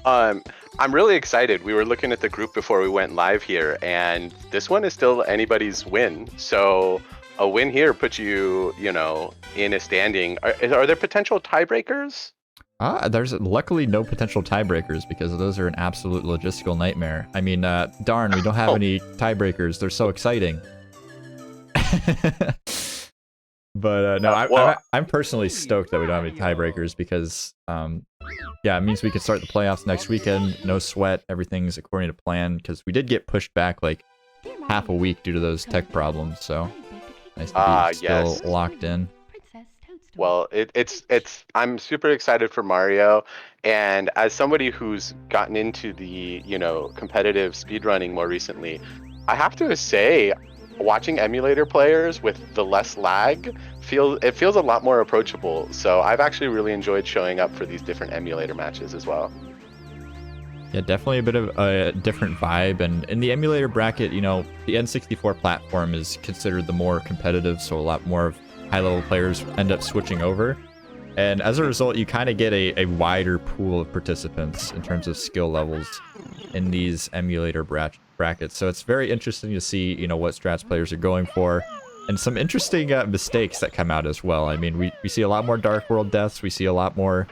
Um, I'm really excited. We were looking at the group before we went live here, and this one is still anybody's win. So a win here puts you, in a standing. Are there potential tiebreakers? There's luckily no potential tiebreakers because those are an absolute logistical nightmare. I mean, darn, we don't have Oh, any tiebreakers. They're so exciting. But no, well, I'm personally stoked that we don't have any tiebreakers because, yeah, it means we can start the playoffs next weekend. No sweat. Everything's according to plan because we did get pushed back like half a week due to those tech problems. So nice to be still yes. locked in. Well, I'm super excited for Mario, and as somebody who's gotten into the, competitive speedrunning more recently, I have to say, watching emulator players with the less lag feels a lot more approachable. So I've actually really enjoyed showing up for these different emulator matches as well. Yeah, definitely a bit of a different vibe. And in the emulator bracket, the N64 platform is considered the more competitive, so a lot more of high-level players end up switching over. And as a result, you kind of get a wider pool of participants in terms of skill levels in these emulator brackets. So it's very interesting to see, what strats players are going for. And some interesting mistakes that come out as well. I mean, we see a lot more Dark World deaths. We see a lot more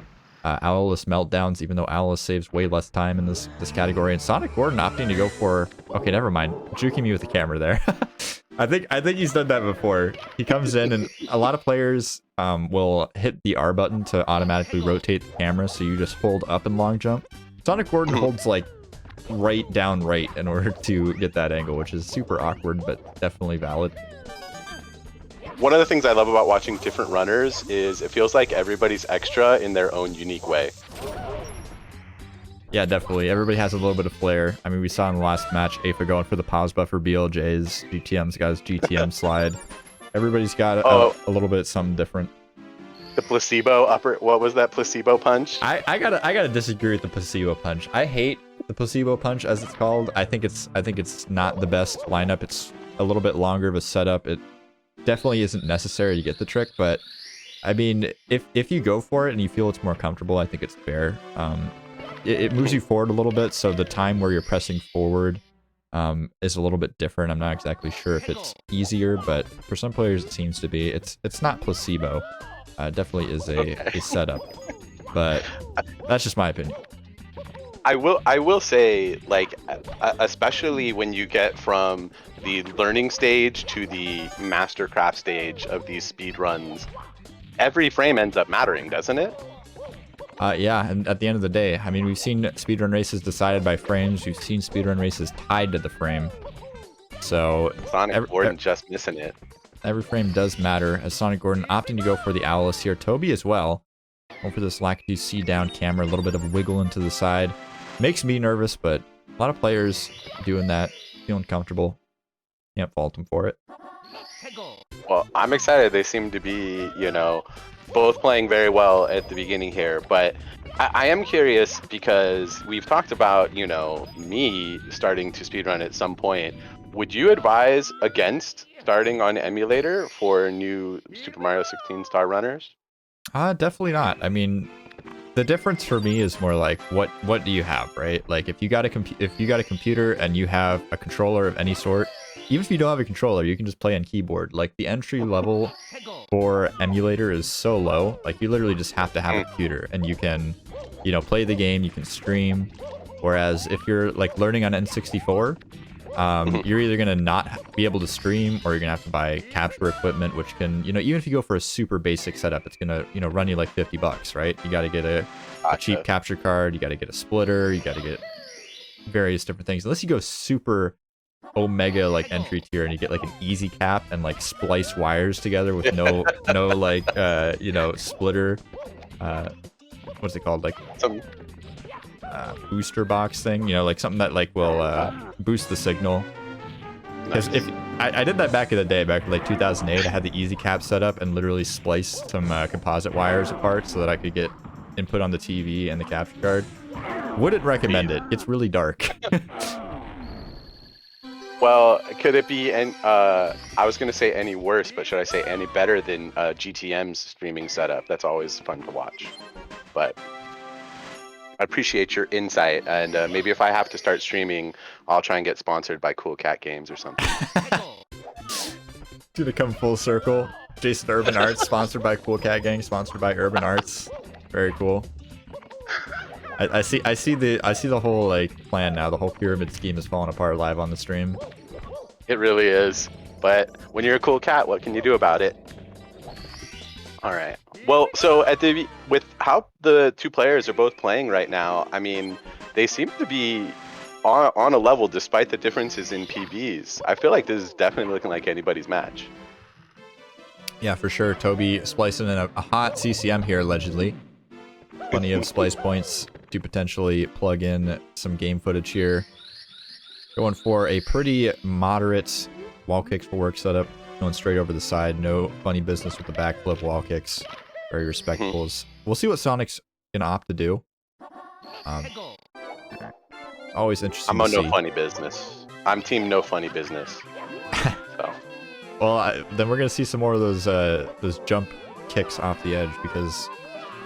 Owlless meltdowns, even though Owlless saves way less time in this category. And SonicGordon opting to go for... Okay, never mind. Juking me with the camera there. I think he's done that before. He comes in, and a lot of players will hit the R button to automatically rotate the camera, so you just hold up and long jump. SonicGordon holds like right down right in order to get that angle, which is super awkward, but definitely valid. One of the things I love about watching different runners is it feels like everybody's extra in their own unique way. Yeah, definitely. Everybody has a little bit of flair. I mean, we saw in the last match, Afa going for the pause buffer, BLJ's, GTM's got his GTM slide. Everybody's got a little bit something different. The placebo what was that placebo punch? I gotta disagree with the placebo punch. I hate the placebo punch as it's called. I think it's not the best lineup. It's a little bit longer of a setup. It definitely isn't necessary to get the trick, but I mean, if you go for it and you feel it's more comfortable, I think it's fair. It moves you forward a little bit, so the time where you're pressing forward is a little bit different. I'm not exactly sure if it's easier, but for some players it seems to be. It's not placebo. Definitely is a setup, but that's just my opinion. I will say, like, especially when you get from the learning stage to the mastercraft stage of these speed runs, every frame ends up mattering, doesn't it? Yeah, and at the end of the day, I mean, we've seen speedrun races decided by frames. We've seen speedrun races tied to the frame. So SonicGordon just missing it. Every frame does matter, as SonicGordon opting to go for the Owlless here. Toby as well. Going for this Lakitu C-down camera, a little bit of wiggle into the side. Makes me nervous, but a lot of players doing that, feeling comfortable. Can't fault them for it. Well, I'm excited. They seem to be, both playing very well at the beginning here. But I am curious because we've talked about, me starting to speedrun at some point. Would you advise against starting on emulator for new Super Mario 16 star runners? Definitely not. I mean, the difference for me is more like what do you have, right? Like if you got a computer and you have a controller of any sort, even if you don't have a controller, you can just play on keyboard. Like the entry level for emulator is so low. Like you literally just have to have a computer and you can, play the game, you can stream. Whereas if you're like learning on N64, you're either going to not be able to stream or you're going to have to buy capture equipment, which can, even if you go for a super basic setup, it's going to, run you like $50, right? You got to get a cheap capture card, you got to get a splitter, you got to get various different things. Unless you go super omega like entry tier and you get like an easy cap and like splice wires together with no like splitter, what's it called, like some booster box thing, like something that like will boost the signal. Because if I did that back in the day, back in like 2008, I had the easy cap set up and literally spliced some composite wires apart so that I could get input on the TV and the capture card. Wouldn't recommend it. It's really dark. Well, could it be, I was going to say any worse, but should I say any better than GTM's streaming setup? That's always fun to watch. But I appreciate your insight, and maybe if I have to start streaming, I'll try and get sponsored by Cool Cat Games or something. To come full circle. Jason Urban Arts, sponsored by Cool Cat Gang, sponsored by Urban Arts. Very cool. I see the whole like plan now. The whole pyramid scheme is falling apart live on the stream. It really is. But when you're a cool cat, what can you do about it? All right. Well, so with how the two players are both playing right now, I mean, they seem to be on a level despite the differences in PBs. I feel like this is definitely looking like anybody's match. Yeah, for sure. Toby splicing in a hot CCM here, allegedly. Plenty of splice points to potentially plug in some game footage here. Going for a pretty moderate wall kicks for work setup. Going straight over the side. No funny business with the backflip wall kicks. Very respectable. We'll see what Sonic's gonna opt to do. Always interesting. I'm on no funny business. I'm team no funny business. So. Well, then we're gonna see some more of those jump kicks off the edge because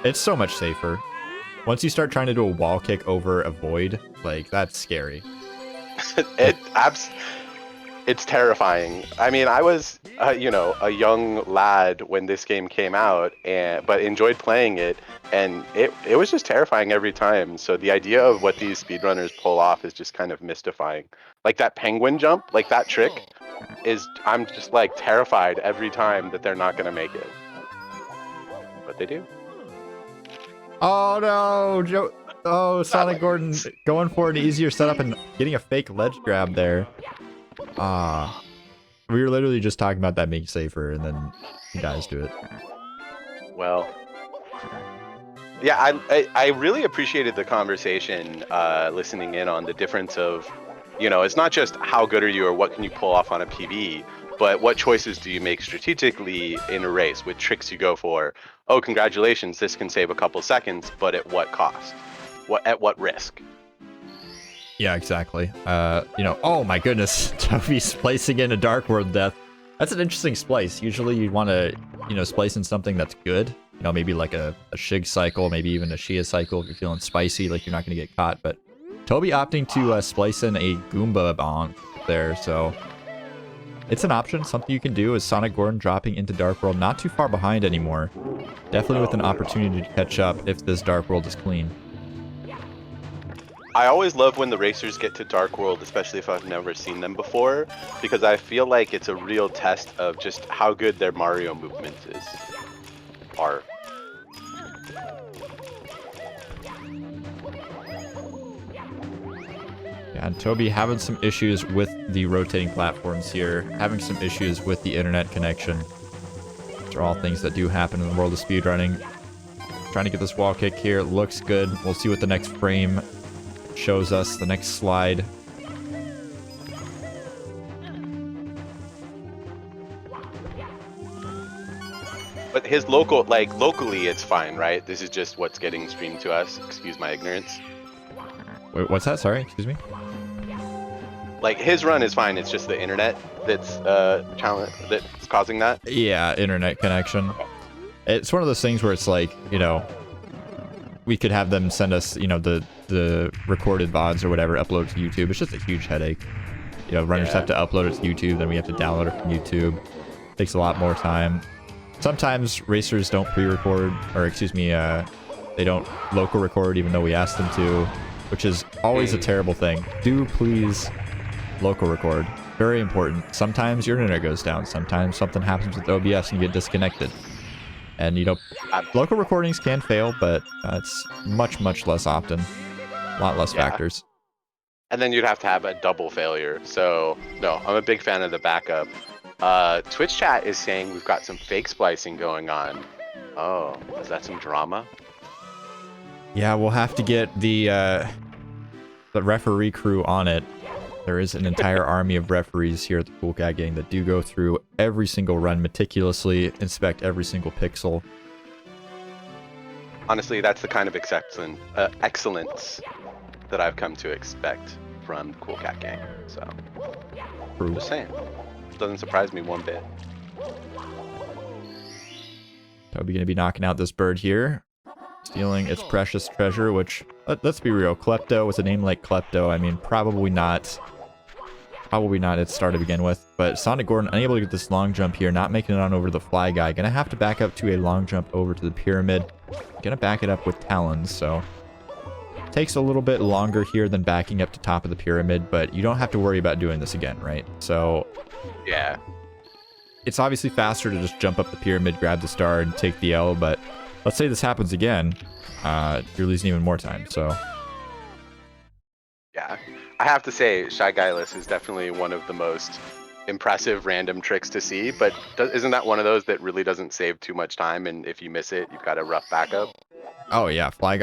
it's so much safer. Once you start trying to do a wall kick over a void, like that's scary. It's terrifying. I mean, I was, you know, a young lad when this game came out, but enjoyed playing it, and it was just terrifying every time. So the idea of what these speedrunners pull off is just kind of mystifying. Like that penguin jump, like that trick, I'm just like terrified every time that they're not gonna make it, but they do. Oh no, Oh, Sonic Gordon going for an easier setup and getting a fake ledge grab there. We were literally just talking about that being safer, and then he dies to it. Well, yeah, I really appreciated the conversation, listening in on the difference of, you know, it's not just how good are you or what can you pull off on a PB, but what choices do you make strategically in a race, with tricks you go for. Oh, congratulations, this can save a couple seconds, but at what cost? At what risk? Yeah, exactly. You know, oh my goodness, Toby splicing in a Dark World death. That's an interesting splice. Usually you'd want to, you know, splice in something that's good. You know, maybe like a Shig cycle, maybe even a Shia cycle if you're feeling spicy, like you're not going to get caught. But Toby opting to splice in a Goomba bonk there, so it's an option. Something you can do is Sonic Gordon dropping into Dark World, not too far behind anymore. Definitely with an opportunity to catch up if this Dark World is clean. I always love when the racers get to Dark World, especially if I've never seen them before, because I feel like it's a real test of just how good their Mario movements are. Yeah, and Toby having some issues with the rotating platforms here, having some issues with the internet connection. These are all things that do happen in the world of speedrunning. Trying to get this wall kick here, looks good. We'll see what the next frame shows us, the next slide. But his locally it's fine, right? This is just what's getting streamed to us. Excuse my ignorance. Wait, what's that? Sorry, excuse me? Like, his run is fine, it's just the internet that's challenge that's causing that? Yeah, internet connection. It's one of those things where it's like, you know, we could have them send us, you know, the recorded VODs or whatever, upload to YouTube. It's just a huge headache. You know, runners have to upload it to YouTube, then we have to download it from YouTube. Takes a lot more time. Sometimes racers don't pre-record, or excuse me, they don't local record even though we ask them to, which is always a terrible thing. Do please local record. Very important. Sometimes your internet goes down. Sometimes something happens with OBS and you get disconnected. And, you know, local recordings can fail, but it's much, much less often. A lot less factors. And then you'd have to have a double failure. So, no, I'm a big fan of the backup. Twitch chat is saying we've got some fake splicing going on. Oh, is that some drama? Yeah, we'll have to get the referee crew on it. There is an entire army of referees here at the Cool Cat Gang that do go through every single run meticulously, inspect every single pixel. Honestly, that's the kind of excellence that I've come to expect from the Cool Cat Gang. So, just saying. Doesn't surprise me one bit. Toby gonna be knocking out this bird here, stealing its precious treasure, which let's be real. Klepto, with a name like Klepto, I mean, probably not its star to begin with. But SonicGordon unable to get this long jump here, not making it on over the fly guy. Gonna have to back up to a long jump over to the pyramid. Gonna back it up with talons, so takes a little bit longer here than backing up to top of the pyramid, but you don't have to worry about doing this again, right? So yeah, it's obviously faster to just jump up the pyramid, grab the star, and take the L, but let's say this happens again, you're losing even more time, so. Yeah, I have to say, Shy Guyless is definitely one of the most impressive random tricks to see, but isn't that one of those that really doesn't save too much time, and if you miss it, you've got a rough backup? Oh yeah, Fly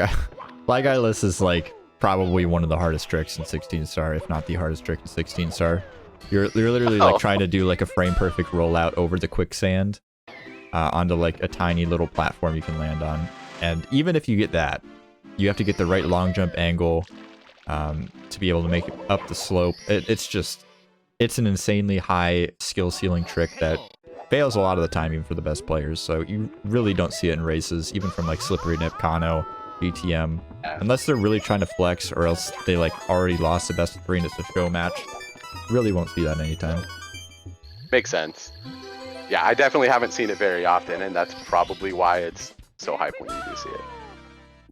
Guyless is like probably one of the hardest tricks in 16 star, if not the hardest trick in 16 star. You're literally like trying to do like a frame perfect rollout over the quicksand onto like a tiny little platform you can land on. And even if you get that, you have to get the right long jump angle to be able to make it up the slope. It's an insanely high skill ceiling trick that fails a lot of the time even for the best players. So you really don't see it in races, even from like Slippery Nip, Kano, BTM, unless they're really trying to flex, or else they like already lost the best of 3 and it's a show match. Really won't see that anytime. Makes sense. Yeah, I definitely haven't seen it very often, and that's probably why it's so hype when you do see it.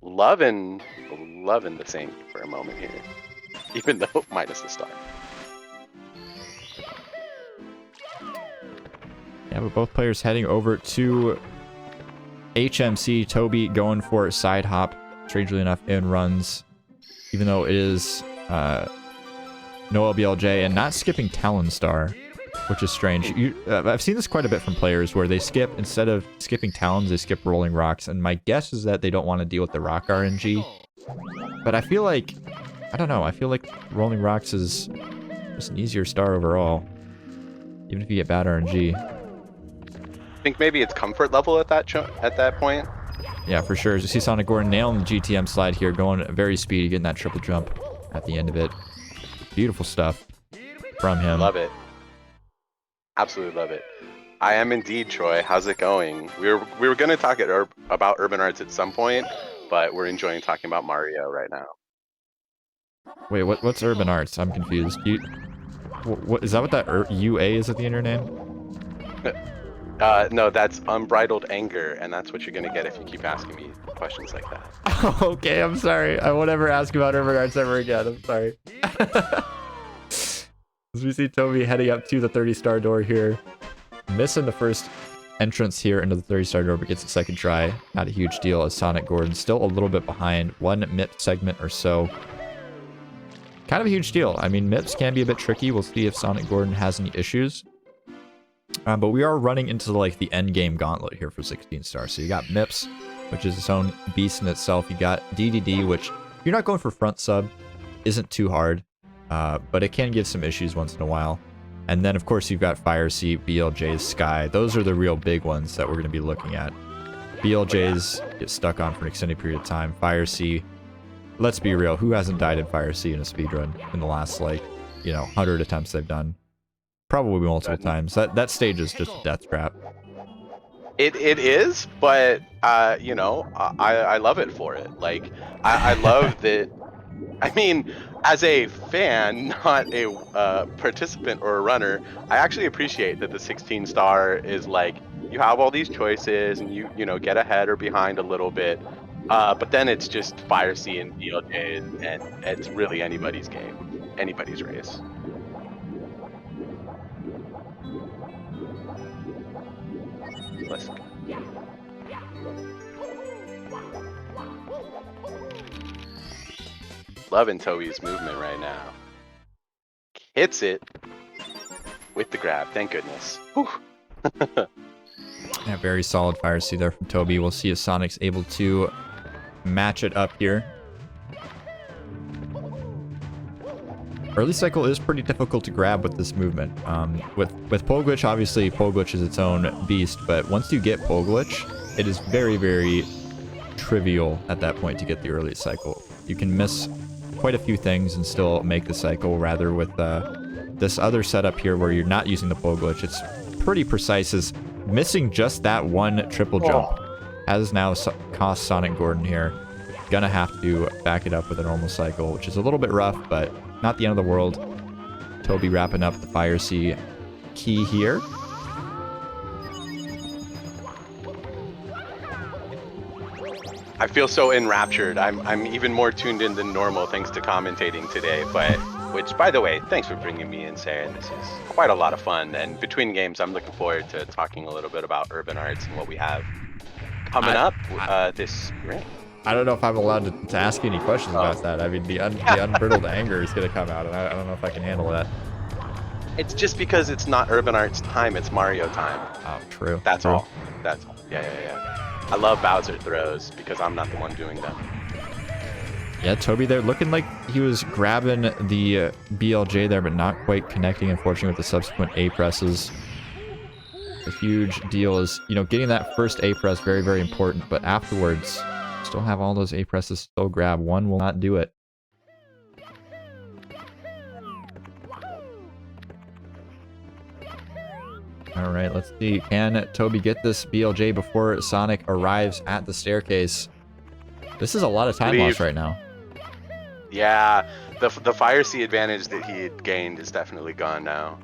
Loving the Saint for a moment here, even though minus the star. Yeah, but both players heading over to HMC. Toby going for side hop, strangely enough, in runs, even though it is no LBLJ, and not skipping Talon Star, which is strange. I've seen this quite a bit from players where they skip, instead of skipping Talons, they skip Rolling Rocks, and my guess is that they don't want to deal with the Rock RNG. But I feel like, I don't know, I feel like Rolling Rocks is just an easier star overall, even if you get bad RNG. I think maybe it's comfort level at that point. Yeah, for sure. As you see SonicGordon nailing the GTM slide here, going very speedy, getting that triple jump at the end of it. Beautiful stuff from him. Love it. Absolutely love it. I am indeed, Troy. How's it going? We were going to talk about Urban Arts at some point, but we're enjoying talking about Mario right now. Wait, what's Urban Arts? I'm confused. What is that? What that UA is at the end of your name? No, that's Unbridled Anger, and that's what you're going to get if you keep asking me questions like that. Okay, I'm sorry. I won't ever ask about Urban Arts ever again. I'm sorry. As we see Toby heading up to the 30-star door here. Missing the first entrance here into the 30-star door, but gets a second try. Not a huge deal, as SonicGordon still a little bit behind. 1 MIP segment or so. Kind of a huge deal. I mean, MIPs can be a bit tricky. We'll see if SonicGordon has any issues. But we are running into like the end game gauntlet here for 16 stars. So you got MIPS, which is its own beast in itself. You got DDD, which if you're not going for front sub, isn't too hard, but it can give some issues once in a while. And then of course you've got Fire Sea, BLJ's Sky. Those are the real big ones that we're going to be looking at. BLJ's get stuck on for an extended period of time. Fire Sea, let's be real, who hasn't died in Fire Sea in a speedrun in the last, like, 100 attempts they've done? Probably multiple times. That stage is just a death trap. It is, but I love it for it. Like I love that. I mean, as a fan, not a participant or a runner, I actually appreciate that the 16 star is like you have all these choices and you get ahead or behind a little bit, but then it's just Fire Sea and BLJ, and it's really anybody's game, anybody's race. Let's go. Loving Toby's movement right now. Hits it with the grab, thank goodness. Yeah, very solid Fire Sea there from Toby. We'll see if Sonic's able to match it up here. Early cycle is pretty difficult to grab with this movement. With Pole Glitch, obviously Pole Glitch is its own beast, but once you get Pole Glitch, it is very, very trivial at that point to get the early cycle. You can miss quite a few things and still make the cycle, rather with this other setup here where you're not using the Pole Glitch. It's pretty precise, as missing just that one triple jump has now cost SonicGordon here gonna have to back it up with a normal cycle, which is a little bit rough, but not the end of the world. Toby wrapping up the Fire Sea key here. I feel so enraptured. I'm even more tuned in than normal thanks to commentating today. But which, by the way, thanks for bringing me in, Sarah. This is quite a lot of fun. And between games, I'm looking forward to talking a little bit about urban arts and what we have coming up this spring. I don't know if I'm allowed to ask you any questions about that. I mean, the unbridled anger is going to come out, and I don't know if I can handle that. It's just because it's not urban arts time, it's Mario time. Oh, true. That's true. all. That's all. Yeah. I love Bowser throws because I'm not the one doing them. Yeah, Toby there looking like he was grabbing the BLJ there, but not quite connecting, unfortunately, with the subsequent A presses. A huge deal is, you know, getting that first A press, very, very important, but afterwards, still have all those A presses still grab. One will not do it. All right, let's see. Can Toby get this BLJ before Sonic arrives at the staircase? This is a lot of time loss right now. Yeah, the Fire Sea advantage that he had gained is definitely gone now.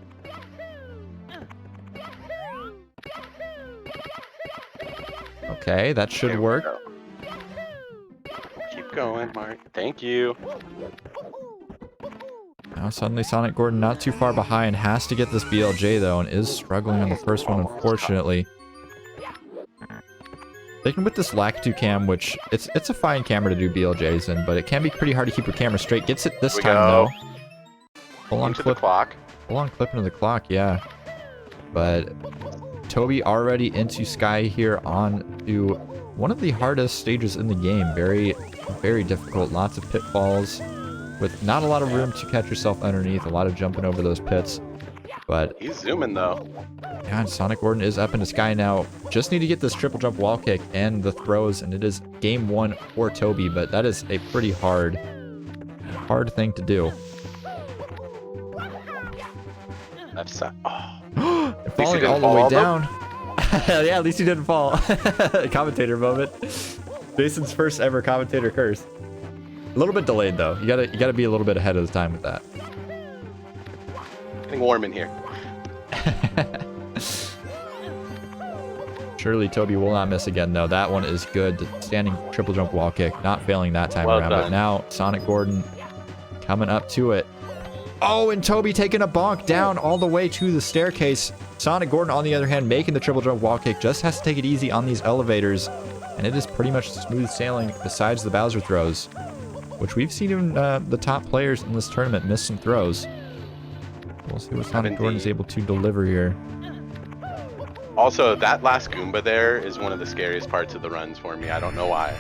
Okay, that should work. Keep going, Mark. Thank you. Now suddenly SonicGordon not too far behind, has to get this BLJ though, and is struggling on the first one, unfortunately. Taking with this Lakitu cam, which it's a fine camera to do BLJs in, but it can be pretty hard to keep your camera straight. Gets it this time though. Full on clip. Full on clip into the clock, yeah. But Toby already into Sky here on to one of the hardest stages in the game. Very, very difficult. Lots of pitfalls with not a lot of room to catch yourself underneath. A lot of jumping over those pits. But he's zooming though. Yeah, and SonicGordon is up into Sky now. Just need to get this triple jump wall kick and the throws, and it is game one for Toby, but that is a pretty hard thing to do. Left side. Oh. Falling all the way down. Yeah, at least he didn't fall. Commentator moment. Jason's first ever commentator curse. A little bit delayed though. You gotta be a little bit ahead of the time with that. Getting warm in here. Surely Toby will not miss again though. That one is good. Standing triple jump wall kick, not failing that time around. But now SonicGordon coming up to it. Oh, and Toby taking a bonk down all the way to the staircase. SonicGordon, on the other hand, making the triple jump wall kick, just has to take it easy on these elevators. And it is pretty much smooth sailing besides the Bowser throws, which we've seen even the top players in this tournament miss some throws. We'll see what SonicGordon is able to deliver here. Also, that last Goomba there is one of the scariest parts of the runs for me. I don't know why.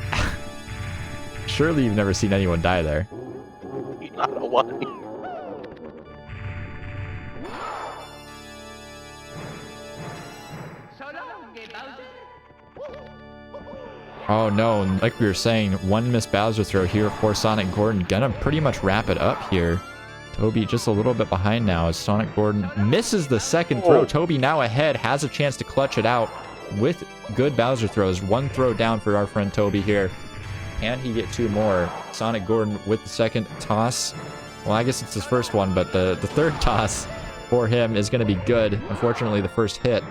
Surely you've never seen anyone die there. Not a one. Oh no, and like we were saying, one missed Bowser throw here for SonicGordon. Gonna pretty much wrap it up here. Toby just a little bit behind now as SonicGordon misses the second throw. Toby now ahead, has a chance to clutch it out with good Bowser throws. One throw down for our friend Toby here. Can he get two more? SonicGordon with the second toss. Well, I guess it's his first one, but the third toss for him is going to be good. Unfortunately, the first hit.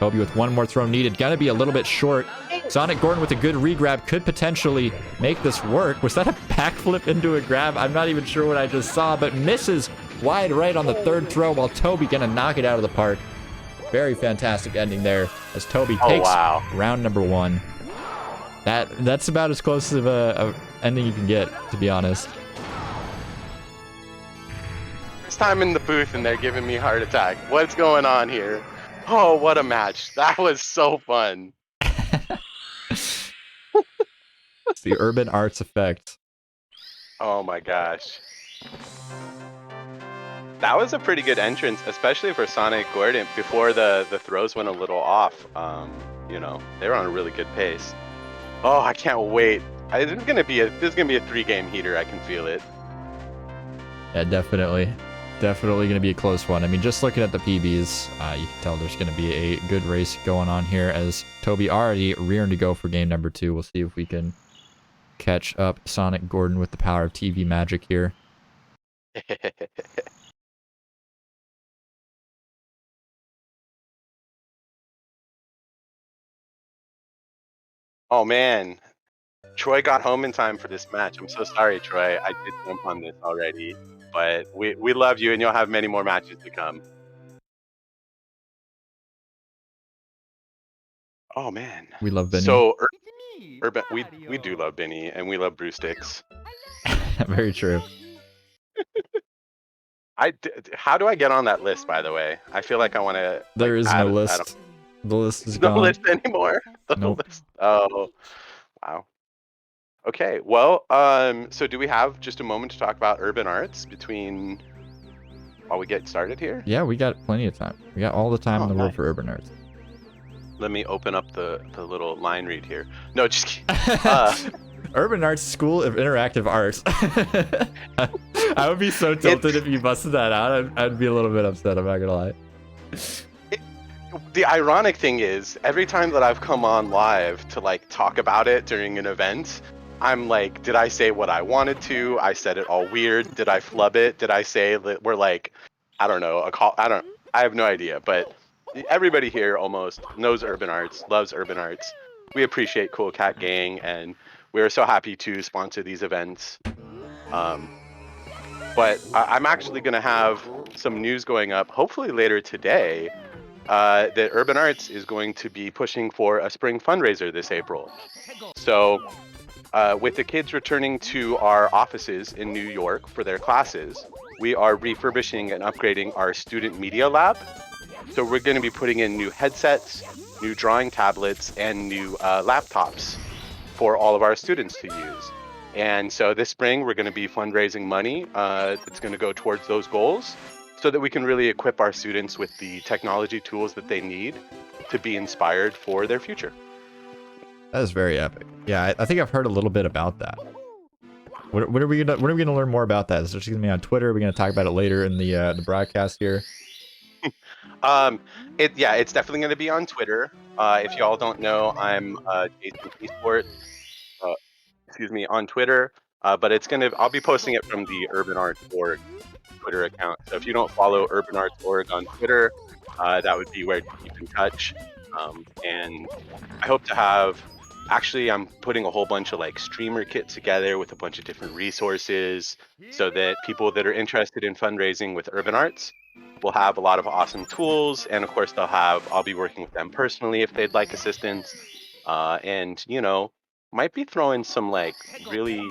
Toby with one more throw needed. Gonna be a little bit short. SonicGordon with a good regrab could potentially make this work. Was that a backflip into a grab? I'm not even sure what I just saw, but misses wide right on the third throw while Toby gonna knock it out of the park. Very fantastic ending there as Toby takes round number one. That's about as close of a ending you can get, to be honest. First time in the booth and they're giving me a heart attack. What's going on here? Oh, what a match. That was so fun. It's the urban arts effect. Oh my gosh. That was a pretty good entrance, especially for SonicGordon before the throws went a little off. You know, they were on a really good pace. Oh, I can't wait. This is gonna be a 3-game heater. I can feel it. Yeah, definitely. Definitely going to be a close one. I mean, just looking at the PBs, you can tell there's going to be a good race going on here as Toby already rearing to go for game number 2. We'll see if we can catch up Sonic Gordon with the power of TV magic here. Oh man, Troy got home in time for this match. I'm so sorry, Troy. I did jump on this already, but we love you, and you'll have many more matches to come. Oh man, We love Benny. So Urban, we do love Benny, and we love brew sticks. Very true. How do I get on that list, by the way? I feel like I want to. There is no list. The list is no gone. list anymore. Nope. List. Oh, wow. Okay. Well, so do we have just a moment to talk about urban arts while we get started here? Yeah, we got plenty of time. We got all the time in the world nice. for urban arts. Let me open up the little line read here. No, just kidding. Urban Arts School of Interactive Arts. I would be so tilted if you busted that out. I'd be a little bit upset, I'm not gonna lie. The ironic thing is, every time that I've come on live to like talk about it during an event, I'm like, did I say what I wanted to? I said it all weird. Did I flub it? Did I say that we're like, I don't know, I have no idea, but everybody here almost knows urban arts, loves urban arts. We appreciate Cool Cat Gang, and we're so happy to sponsor these events. But I'm actually going to have some news going up, hopefully later today, that Urban Arts is going to be pushing for a spring fundraiser this April. So with the kids returning to our offices in New York for their classes, we are refurbishing and upgrading our student media lab. So we're going to be putting in new headsets, new drawing tablets, and new laptops for all of our students to use. And so this spring, we're going to be fundraising money that's going to go towards those goals so that we can really equip our students with the technology tools that they need to be inspired for their future. That is very epic. Yeah, I think I've heard a little bit about that. When are we gonna learn more about that? Is it just gonna be on Twitter? Are we gonna talk about it later in the broadcast here? It's definitely going to be on Twitter. If y'all don't know, I'm Jason Esports, on Twitter. But I'll be posting it from the Urban Arts Org Twitter account. So if you don't follow Urban Arts Org on Twitter, that would be where to keep in touch. And I hope to have. Actually, I'm putting a whole bunch of like streamer kits together with a bunch of different resources so that people that are interested in fundraising with urban arts will have a lot of awesome tools. And of course, I'll be working with them personally if they'd like assistance. And, might be throwing some like really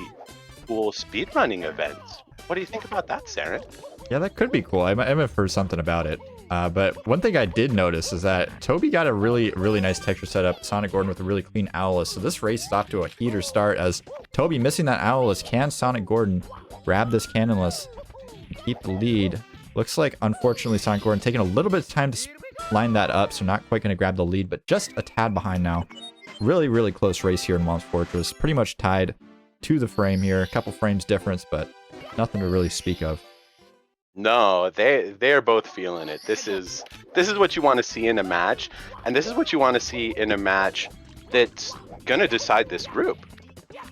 cool speedrunning events. What do you think about that, Saren? Yeah, that could be cool. I might have heard something about it. But one thing I did notice is that Toby got a really nice texture setup. Sonic Gordon with a really clean Owlus. So this race is off to a heater start as Toby missing that Owlus. Can Sonic Gordon grab this Cannonless and keep the lead? Looks like, unfortunately, Sonic Gordon taking a little bit of time to line that up, so not quite going to grab the lead, but just a tad behind now. Really close race here in Mom's Fortress. Pretty much tied to the frame here. A couple frames difference, but nothing to really speak of. No, they are both feeling it. This is what you want to see in a match, and this is what you want to see in a match that's gonna decide this group.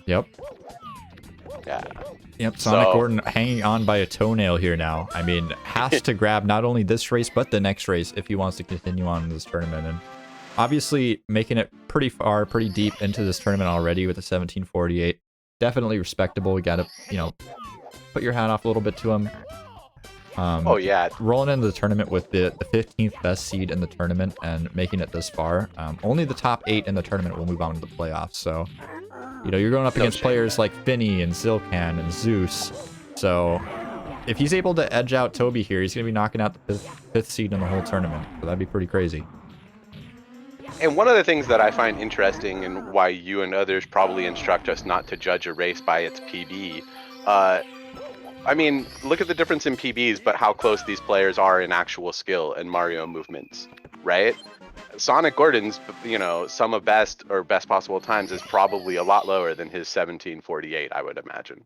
Yep. Yeah. Yep, Sonic Gordon hanging on by a toenail here now. I mean, has to grab not only this race, but the next race if he wants to continue on in this tournament. And obviously making it pretty far, pretty deep into this tournament already with a 1748. Definitely respectable. We gotta, put your hat off a little bit to him. Oh yeah, rolling into the tournament with the 15th best seed in the tournament and making it this far. Only the top 8 in the tournament will move on to the playoffs. So, you're going up against players like Finny and Zilkan and Zeus. So, if he's able to edge out Toby here, he's going to be knocking out the fifth seed in the whole tournament. So that'd be pretty crazy. And one of the things that I find interesting and why you and others probably instruct us not to judge a race by its PB. I mean, look at the difference in PBs, but how close these players are in actual skill and Mario movements, right? Sonic Gordon's, sum of best or best possible times is probably a lot lower than his 1748, I would imagine.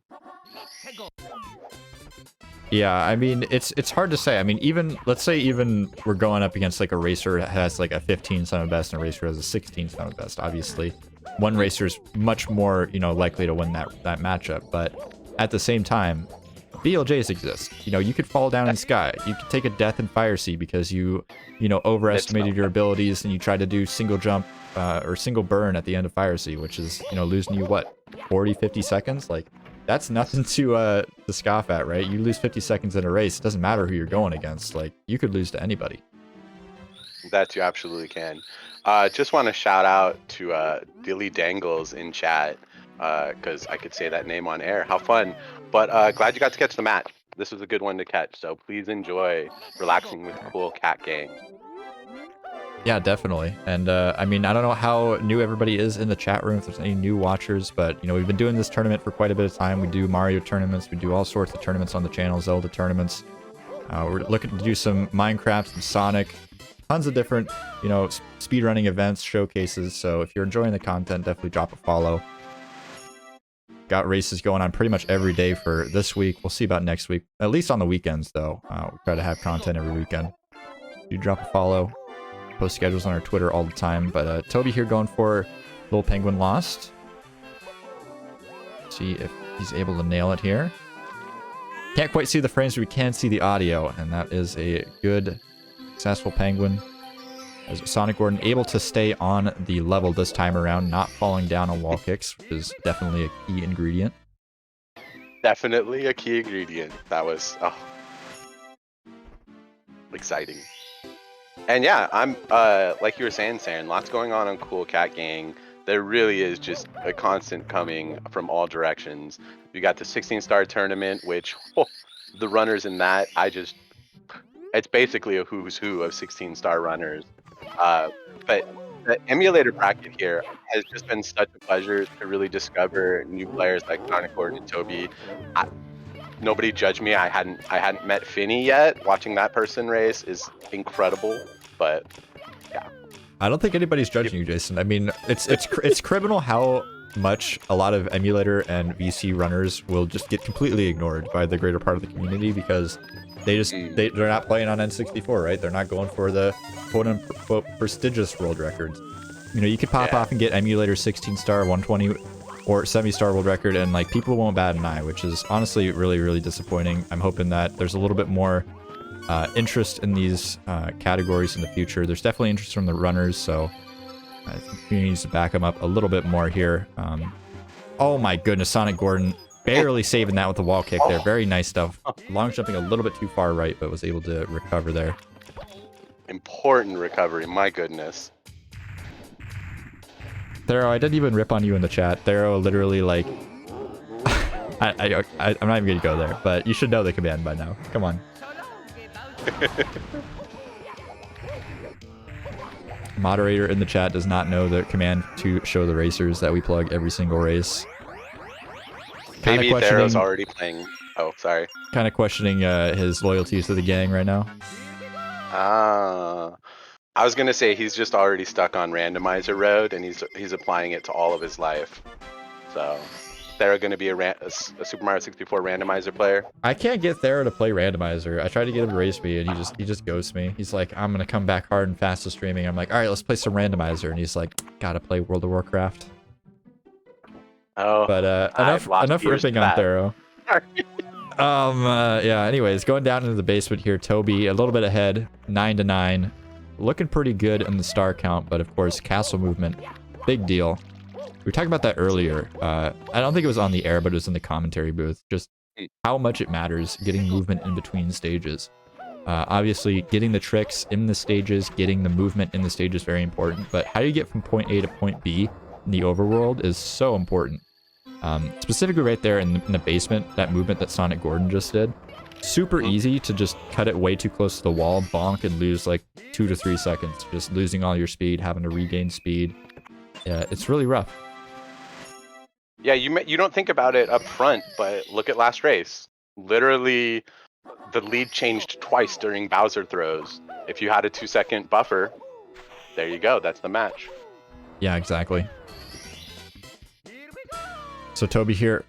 Yeah, I mean, it's hard to say. I mean, let's say we're going up against like a racer that has like a 15 sum of best and a racer has a 16 sum of best. Obviously, one racer's much more, you know, likely to win that matchup. But at the same time, BLJs exist. You know, you could fall down in the sky. You could take a death in Fire Sea because you know, overestimated your abilities and you tried to do single jump or single burn at the end of Fire Sea, which is, you know, losing you what, 40, 50 seconds? Like, that's nothing to scoff at, right? You lose 50 seconds in a race, it doesn't matter who you're going against. Like, you could lose to anybody. That you absolutely can. Just want to shout out to Dilly Dangles in chat, because I could say that name on air. How fun. But glad you got to catch the match. This was a good one to catch, so please enjoy relaxing with Cool Cat Gang. Yeah, definitely. And I mean, I don't know how new everybody is in the chat room, if there's any new watchers, but you know, we've been doing this tournament for quite a bit of time. We do Mario tournaments, we do all sorts of tournaments on the channel, Zelda tournaments. We're looking to do some Minecraft, some Sonic, tons of different, you know, speedrunning events, showcases. So if you're enjoying the content, definitely drop a follow. Got races going on pretty much every day for this week. We'll see about next week, at least on the weekends though. We try to have content every weekend. You drop a follow. Post schedules on our Twitter all the time. But Toby here going for Little Penguin Lost. See if he's able to nail it here. Can't quite see the frames, but we can see the audio, and that is a good, successful penguin. As SonicGordon able to stay on the level this time around, not falling down on wall kicks, which is definitely a key ingredient. Definitely a key ingredient. That was exciting. And yeah, I'm like you were saying, Saren, lots going on Cool Cat Gang. There really is just a constant coming from all directions. You got the 16-star tournament, which the runners in that, it's basically a who's who of 16-star runners. But the emulator bracket here has just been such a pleasure to really discover new players like SonicGordon and Toby. Nobody judge me. I hadn't met Finny yet. Watching that person race is incredible. But yeah, I don't think anybody's judging you, Jason. I mean, it's criminal how much a lot of emulator and VC runners will just get completely ignored by the greater part of the community because they're not playing on N64, right? They're not going for the quote-unquote prestigious world records. You know, you could pop off and get emulator 16-star, 120, or 70-star world record, and like people won't bat an eye, which is honestly really, really disappointing. I'm hoping that there's a little bit more interest in these categories in the future. There's definitely interest from the runners, so I think the community needs to back them up a little bit more here. Oh my goodness, SonicGordon barely saving that with the wall kick there. Very nice stuff. Long jumping a little bit too far right, but was able to recover there. Important recovery, my goodness. Thero, I didn't even rip on you in the chat. Thero literally like... I'm not even going to go there, but you should know the command by now. Come on. Moderator in the chat does not know the command to show the racers that we plug every single race. Maybe Thero's already playing. Oh, sorry. Kind of questioning his loyalties to the gang right now. I was gonna say he's just already stuck on randomizer road, and he's applying it to all of his life. So, Thero gonna be a Super Mario 64 randomizer player. I can't get Thero to play randomizer. I tried to get him to race me, and he just ghosts me. He's like, I'm gonna come back hard and fast to streaming. I'm like, all right, let's play some randomizer, and he's like, gotta play World of Warcraft. Oh, but enough ripping on Thero. Yeah. Anyways, going down into the basement here, Toby a little bit ahead, 9-9, looking pretty good in the star count, but of course, castle movement, big deal. We were talking about that earlier. I don't think it was on the air, but it was in the commentary booth. Just how much it matters getting movement in between stages. Obviously, getting the tricks in the stages, getting the movement in the stages is very important. But how do you get from point A to point B in the overworld is so important. Specifically right there in the basement, that movement that SonicGordon just did. Super easy to just cut it way too close to the wall, bonk, and lose like 2 to 3 seconds. Just losing all your speed, having to regain speed. Yeah, it's really rough. Yeah, you don't think about it up front, but look at last race. Literally, the lead changed twice during Bowser throws. If you had a 2-second buffer, there you go. That's the match. Yeah, exactly. So Toby here,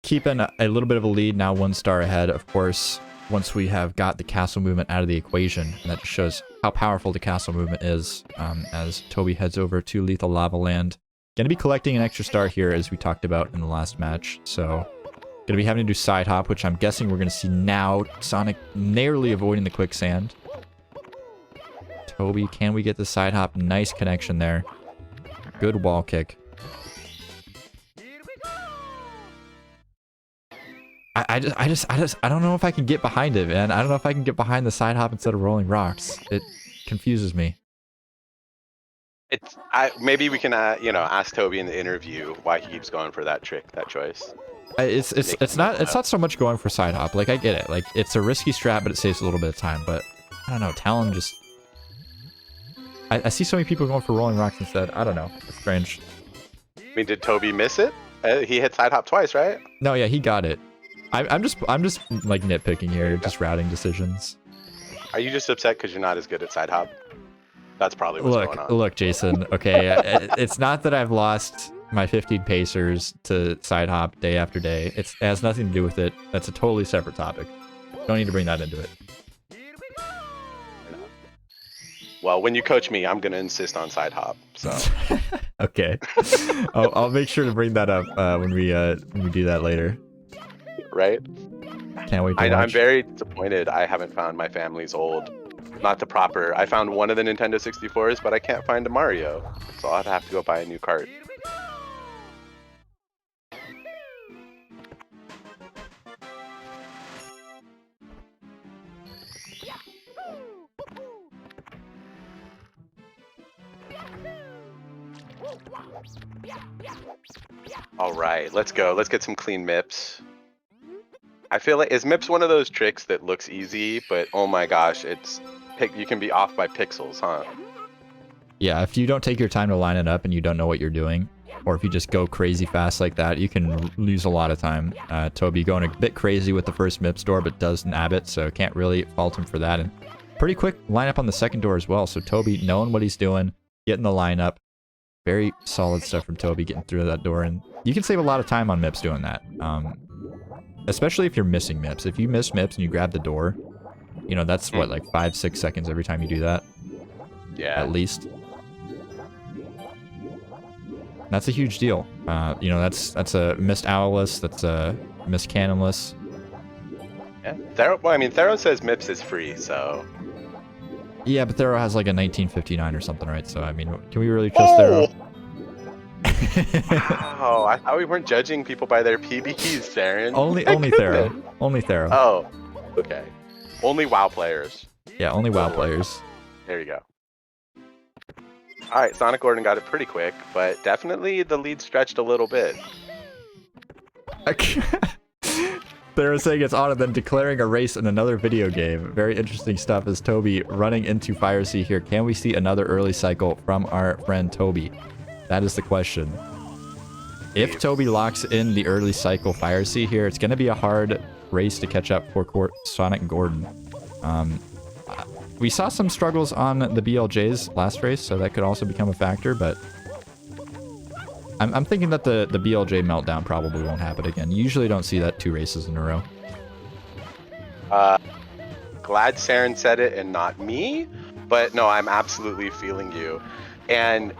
keeping a little bit of a lead, now 1 star ahead, of course, once we have got the castle movement out of the equation. And that just shows how powerful the castle movement is as Toby heads over to Lethal Lava Land Gonna be collecting an extra star here, as we talked about in the last match. So, gonna be having to do side hop, which I'm guessing we're gonna see now. Sonic narrowly avoiding the quicksand. Toby, can we get the side hop? Nice connection there. Good wall kick. I don't know if I can get behind it, man. I don't know if I can get behind the side hop instead of rolling rocks. It confuses me. Maybe we can you know, ask Toby in the interview why he keeps going for that trick, that choice. It's not so much going for side hop. Like, I get it. Like, it's a risky strat, but it saves a little bit of time. But I don't know. Talon just. I see so many people going for rolling rocks instead. I don't know. It's strange. I mean, did Toby miss it? He hit side hop twice, right? No, yeah, he got it. I'm just like nitpicking here, just routing decisions. Are you just upset because you're not as good at side hop? That's probably what's going on. Look, Jason. Okay, it's not that I've lost my 15 pacers to side hop day after day. It has nothing to do with it. That's a totally separate topic. Don't need to bring that into it. Well, when you coach me, I'm gonna insist on side hop. So. Okay, I'll make sure to bring that up when we do that later. Right? Can't wait. I'm very disappointed. I haven't found my family's old, not the proper. I found one of the Nintendo 64s, but I can't find a Mario, so I'll have to go buy a new cart. All right, let's go. Let's get some clean MIPS. I feel like, is MIPS one of those tricks that looks easy, but oh my gosh, you can be off by pixels, huh? Yeah, if you don't take your time to line it up and you don't know what you're doing, or if you just go crazy fast like that, you can lose a lot of time. Toby going a bit crazy with the first MIPS door, but does nab it, so can't really fault him for that. And pretty quick lineup on the second door as well, so Toby knowing what he's doing, getting the lineup. Very solid stuff from Toby getting through that door, and you can save a lot of time on MIPS doing that. Especially if you're missing MIPS. If you miss MIPS and you grab the door, you know, that's what, like 5-6 seconds every time you do that? Yeah. At least. That's a huge deal. You know, that's a missed owlless, that's a missed cannonless. Yeah. Thero says MIPS is free, so... Yeah, but Thero has like a 1959 or something, right? So, I mean, can we really trust Thero? Wow, I thought we weren't judging people by their PBs, Saren. Only Thero. Only Thero. Oh, okay. Only WoW players. Yeah, only WoW players. There you go. All right, SonicGordon got it pretty quick, but definitely the lead stretched a little bit. They're saying it's on and then declaring a race in another video game. Very interesting stuff as Toby running into Fire Sea here. Can we see another early cycle from our friend Toby? That is the question. If Toby locks in the early cycle Fire Sea here, it's going to be a hard race to catch up for SonicGordon. We saw some struggles on the BLJ's last race, so that could also become a factor, but I'm thinking that the BLJ meltdown probably won't happen again. You usually don't see that 2 races in a row. Glad Saren said it and not me, but no, I'm absolutely feeling you. And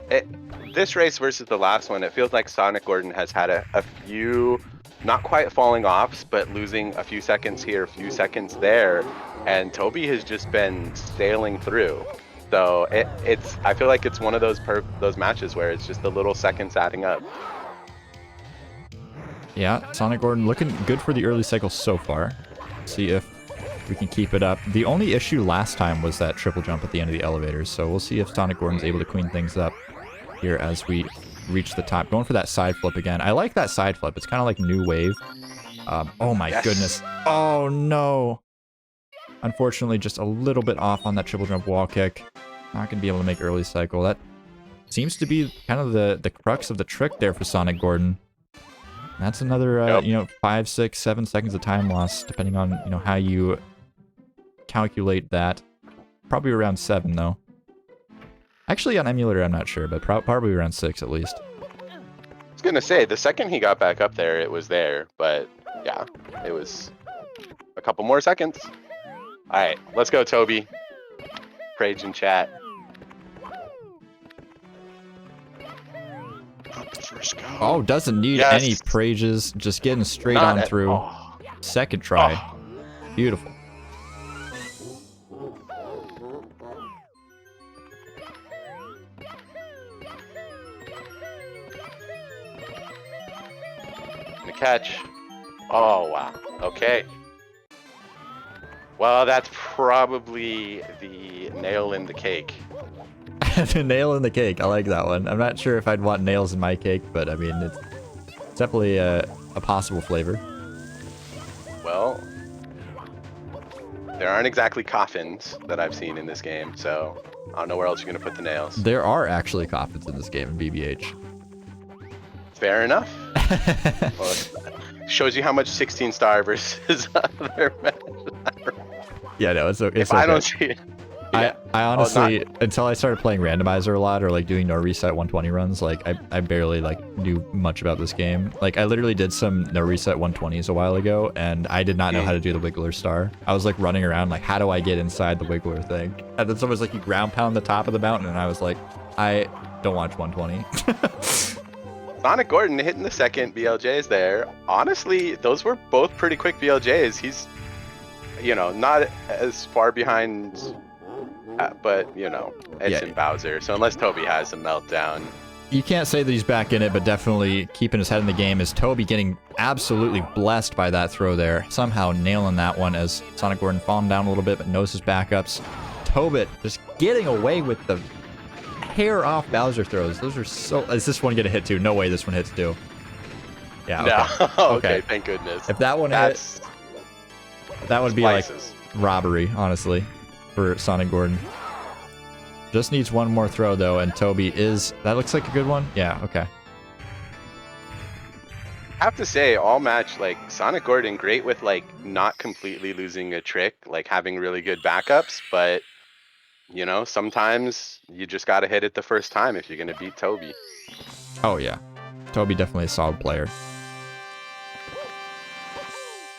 this race versus the last one, it feels like SonicGordon has had a few, not quite falling offs, but losing a few seconds here, a few seconds there, and Toby has just been sailing through. So I feel like it's one of those matches where it's just the little seconds adding up. Yeah, SonicGordon looking good for the early cycle so far. See if we can keep it up. The only issue last time was that triple jump at the end of the elevators, so we'll see if SonicGordon's able to clean things up here as we reach the top. Going for that side flip again. I like that side flip. It's kind of like new wave. Oh my goodness. Oh no. Unfortunately, just a little bit off on that triple jump wall kick. Not going to be able to make early cycle. That seems to be kind of the crux of the trick there for SonicGordon. That's another, you know, 5, 6, 7 seconds of time loss, depending on, you know, how you calculate that. Probably around 7, though. Actually, on emulator, I'm not sure, but probably around 6 at least. I was going to say, the second he got back up there, it was there. But, yeah, it was a couple more seconds. All right, let's go, Toby. Rage in chat. Let's go. Oh, doesn't need Yes. any praises. Just getting straight Not on at through. all. Second try. Oh. Beautiful. The catch. Oh, wow. Okay. Well, that's probably the nail in the cake. The nail in the cake. I like that one. I'm not sure if I'd want nails in my cake, but I mean, it's definitely a possible flavor. Well, there aren't exactly coffins that I've seen in this game, so I don't know where else you're going to put the nails. There are actually coffins in this game in BBH. Fair enough. Well, shows you how much 16 star versus other match. Yeah, no, it's okay. If I don't see it. Yeah. I honestly, until I started playing randomizer a lot or like doing no reset 120 runs, like I barely like knew much about this game. Like I literally did some no reset 120s a while ago, and I did not know how to do the Wiggler star. I was like running around like, how do I get inside the Wiggler thing? And then someone's like, you ground pound the top of the mountain, and I was like, I don't watch 120. Sonic Gordon hitting the second BLJs there. Honestly, those were both pretty quick BLJs. He's, you know, not as far behind. But, you know, it's in Bowser. So unless Toby has a meltdown. You can't say that he's back in it, but definitely keeping his head in the game is Toby getting absolutely blessed by that throw there. Somehow nailing that one as Sonic Gordon falling down a little bit, but knows his backups. Tobit just getting away with the hair off Bowser throws. Those are so... Is this one gonna hit too? No way this one hits too. Yeah, okay. No. Okay, thank goodness. If that one hit, that would be like robbery, honestly, for Sonic Gordon. Just needs one more throw though, and Toby is... That looks like a good one? Yeah, okay. I have to say, all match, like, Sonic Gordon, great with, like, not completely losing a trick, like, having really good backups, but, you know, sometimes you just gotta hit it the first time if you're gonna beat Toby. Oh, yeah. Toby definitely a solid player.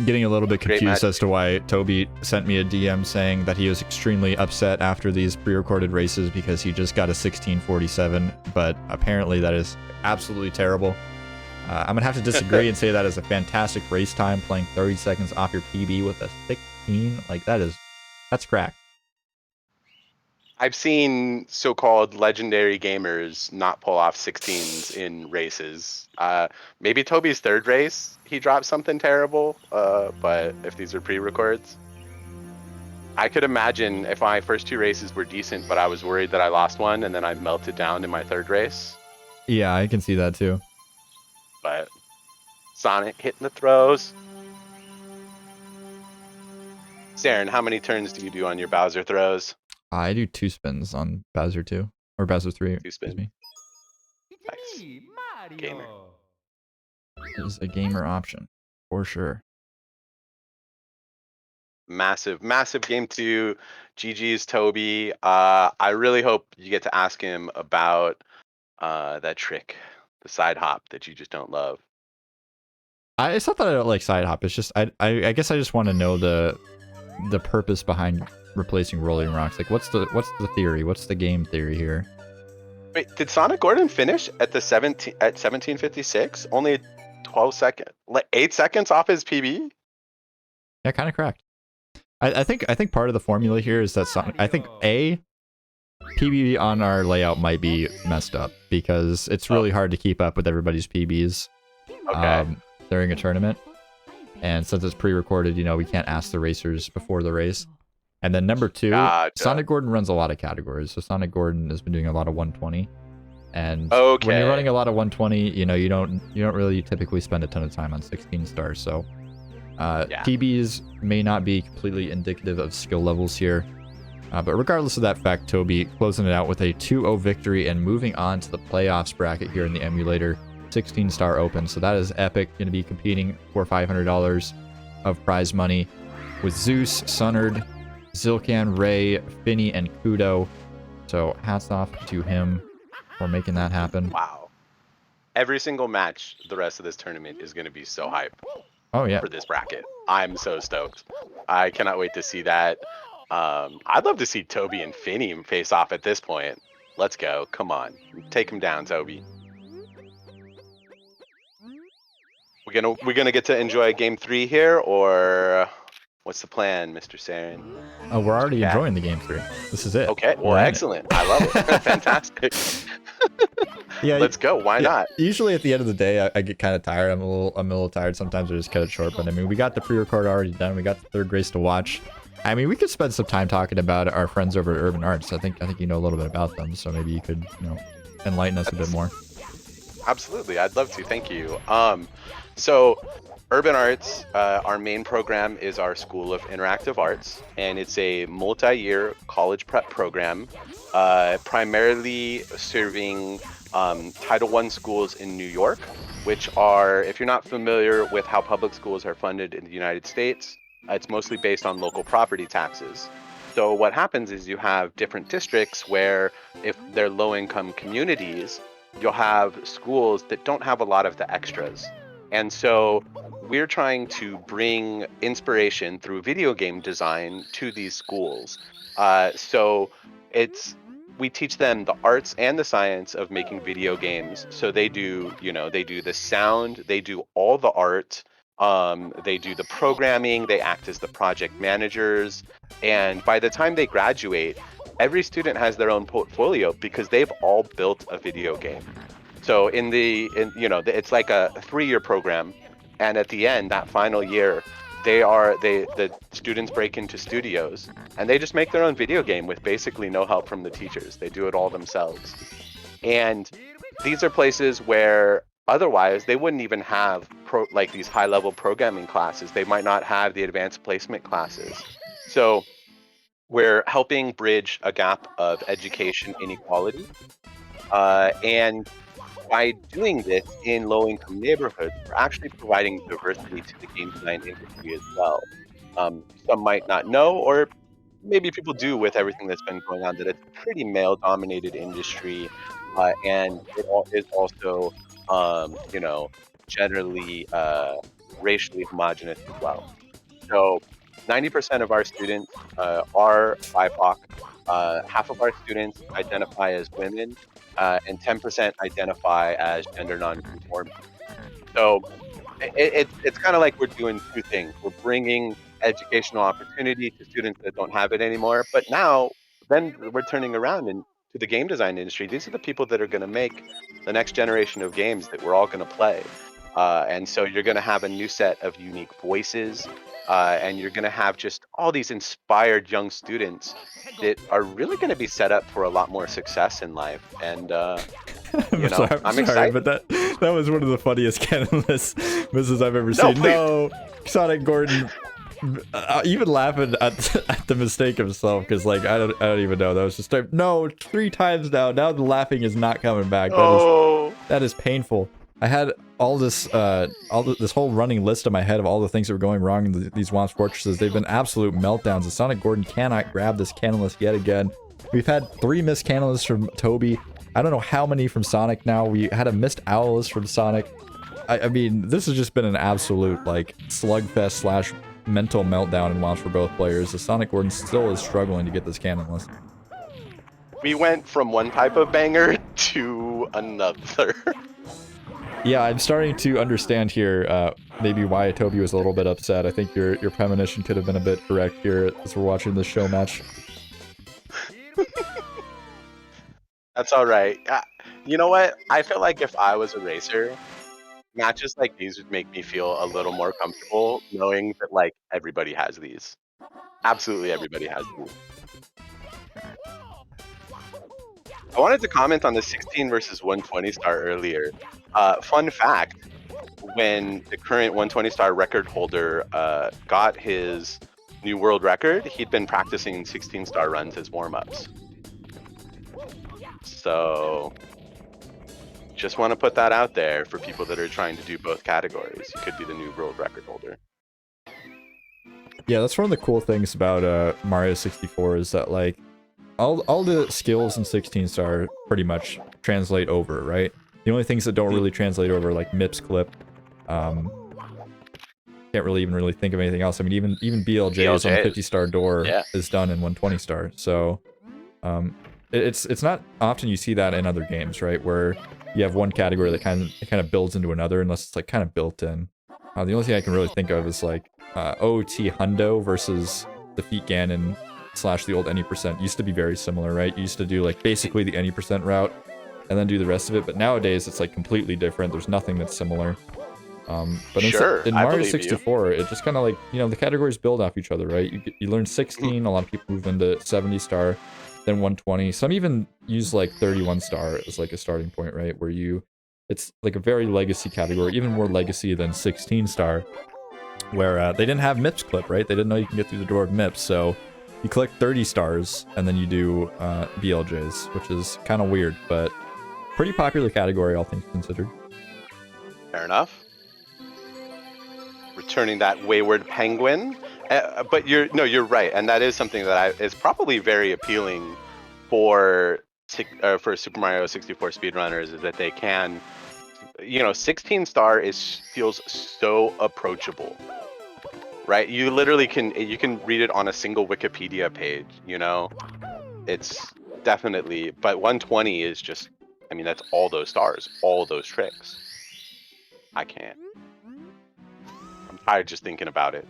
Getting a little bit confused as to why Toby sent me a DM saying that he was extremely upset after these pre-recorded races because he just got a 16:47, but apparently that is absolutely terrible. I'm gonna have to disagree and say that is a fantastic race time, playing 30 seconds off your PB with a 16. Like, that's crack. I've seen so-called legendary gamers not pull off 16s in races. Maybe Toby's third race, he dropped something terrible, but if these are pre-records, I could imagine if my first two races were decent, but I was worried that I lost one, and then I melted down in my third race. Yeah, I can see that too. But Sonic hitting the throws. Saren, how many turns do you do on your Bowser throws? I do 2 spins on Bowser 2. Or Bowser 3. 2 spins. Me. Nice. Gamer. It is a gamer option, for sure. Massive game 2. GG's Toby. I really hope you get to ask him about that trick, the side hop that you just don't love. It's not that I don't like side hop. It's just I guess I just want to know the purpose behind replacing rolling rocks. Like, what's the theory? What's the game theory here? Wait, did Sonic Gordon finish at 1756? Only 12 seconds, like 8 seconds off his PB? Yeah, kind of cracked. I think part of the formula here is that Sonic, I think PB on our layout might be messed up because it's really hard to keep up with everybody's PBs during a tournament. And since it's pre-recorded, you know, we can't ask the racers before the race. And then number 2, Sonic Gordon runs a lot of categories. So Sonic Gordon has been doing a lot of 120. And when you're running a lot of 120, you know, you don't really typically spend a ton of time on 16 stars. So PBs may not be completely indicative of skill levels here. But regardless of that fact, Toby closing it out with a 2-0 victory and moving on to the playoffs bracket here in the emulator. 16-star open. So that is epic. Going to be competing for $500 of prize money with Zeus, Sunnard, Zilkan, Ray, Finny, and Kudo. So hats off to him for making that happen. Wow. Every single match the rest of this tournament is going to be so hype. Oh, yeah. For this bracket. I'm so stoked. I cannot wait to see that. I'd love to see Toby and Finny face off at this point. Let's go. Come on. Take him down, Toby. we're gonna get to enjoy game 3 here, or what's the plan, Mr. Saren? Oh, we're already Cat? enjoying the game 3. This is it. Okay, well, We're in it. excellent. I love it. Fantastic. Yeah, Let's go. Why not? Usually at the end of the day, I get kind of tired. I'm a little tired. Sometimes I just cut it short. But I mean, we got the pre-record already done. We got the third race to watch. I mean, we could spend some time talking about our friends over at Urban Arts. I think you know a little bit about them, so maybe you could enlighten us a bit more. Absolutely, I'd love to. Thank you. So Urban Arts, our main program is our School of Interactive Arts, and it's a multi-year college prep program, primarily serving Title I schools in New York, which are, if you're not familiar with how public schools are funded in the United States, it's mostly based on local property taxes. So what happens is you have different districts where, if they're low-income communities, you'll have schools that don't have a lot of the extras. And so we're trying to bring inspiration through video game design to these schools. So we teach them the arts and the science of making video games. So they do the sound, they do all the art, they do the programming, they act as the project managers, and by the time they graduate, every student has their own portfolio because they've all built a video game. So it's like a 3-year program, and at the end, that final year, the students break into studios and they just make their own video game with basically no help from the teachers. They do it all themselves. And these are places where otherwise they wouldn't even have these high-level programming classes. They might not have the advanced placement classes. So we're helping bridge a gap of education inequality, and by doing this in low-income neighborhoods, we're actually providing diversity to the game design industry as well. Some might not know, or maybe people do with everything that's been going on, that it's a pretty male-dominated industry, and it is also, generally racially homogenous as well. So 90% of our students are BIPOC. Half of our students identify as women, and 10% identify as gender non-conforming. So it's kind of like we're doing two things. We're bringing educational opportunity to students that don't have it anymore, but now then we're turning around and to the game design industry. These are the people that are going to make the next generation of games that we're all going to play. And so you're going to have a new set of unique voices, and you're going to have just all these inspired young students that are really going to be set up for a lot more success in life. And I'm I'm sorry, excited. but that was one of the funniest canonless misses I've ever seen. Please. No, Sonic Gordon, even laughing at the mistake himself, because I don't even know. That was just no 3 times now. Now the laughing is not coming back. That is painful. I had all this this whole running list in my head of all the things that were going wrong in these Womps Fortresses. They've been absolute meltdowns. The Sonic Gordon cannot grab this canon list yet again. We've had 3 missed canon lists from Toby. I don't know how many from Sonic now. We had a missed owl list from Sonic. I mean, this has just been an absolute slugfest / mental meltdown in Womps for both players. The Sonic Gordon still is struggling to get this canon list. We went from one type of banger to another. Yeah, I'm starting to understand here maybe why Toby was a little bit upset. I think your premonition could have been a bit correct here as we're watching this show match. That's all right. You know what? I feel like if I was a racer, matches like these would make me feel a little more comfortable knowing that everybody has these. Absolutely everybody has these. I wanted to comment on the 16 versus 120 star earlier. Fun fact, when the current 120 star record holder got his new world record, he'd been practicing 16 star runs as warm-ups. So just want to put that out there for people that are trying to do both categories. You could be the new world record holder. Yeah, that's one of the cool things about Mario 64 is that all the skills in 16 star pretty much translate over, right? The only things that don't really translate over like MIPS clip. Can't really think of anything else. I mean, even BLJ's on the 50 star door is done in 120 star. So it's not often you see that in other games, right? Where you have one category that kind of builds into another, unless it's kind of built in. The only thing I can really think of is like OT Hundo versus Defeat Ganon / the old any percent. Used to be very similar, right? You used to do like basically the any percent route and then do the rest of it, but nowadays it's like completely different. There's nothing that's similar. But Sure, in I Mario believe you. 64, it just kind of like, you know, the categories build off each other, right? You learn 16, a lot of people move into 70 star, then 120. Some even use like 31 star as like a starting point, right? Where it's like a very legacy category, even more legacy than 16 star, where they didn't have MIPS clip, right? They didn't know you can get through the door of MIPS, so you collect 30 stars and then you do BLJs, which is kind of weird, but pretty popular category, all things considered. Fair enough. Returning that wayward penguin, but you're right, and that is something that is probably very appealing for Super Mario 64 speedrunners, is that they can, 16 star feels so approachable, right? You literally can read it on a single Wikipedia page, it's definitely, but 120 is just, I mean, that's all those stars, all those tricks. I can't. I'm tired just thinking about it.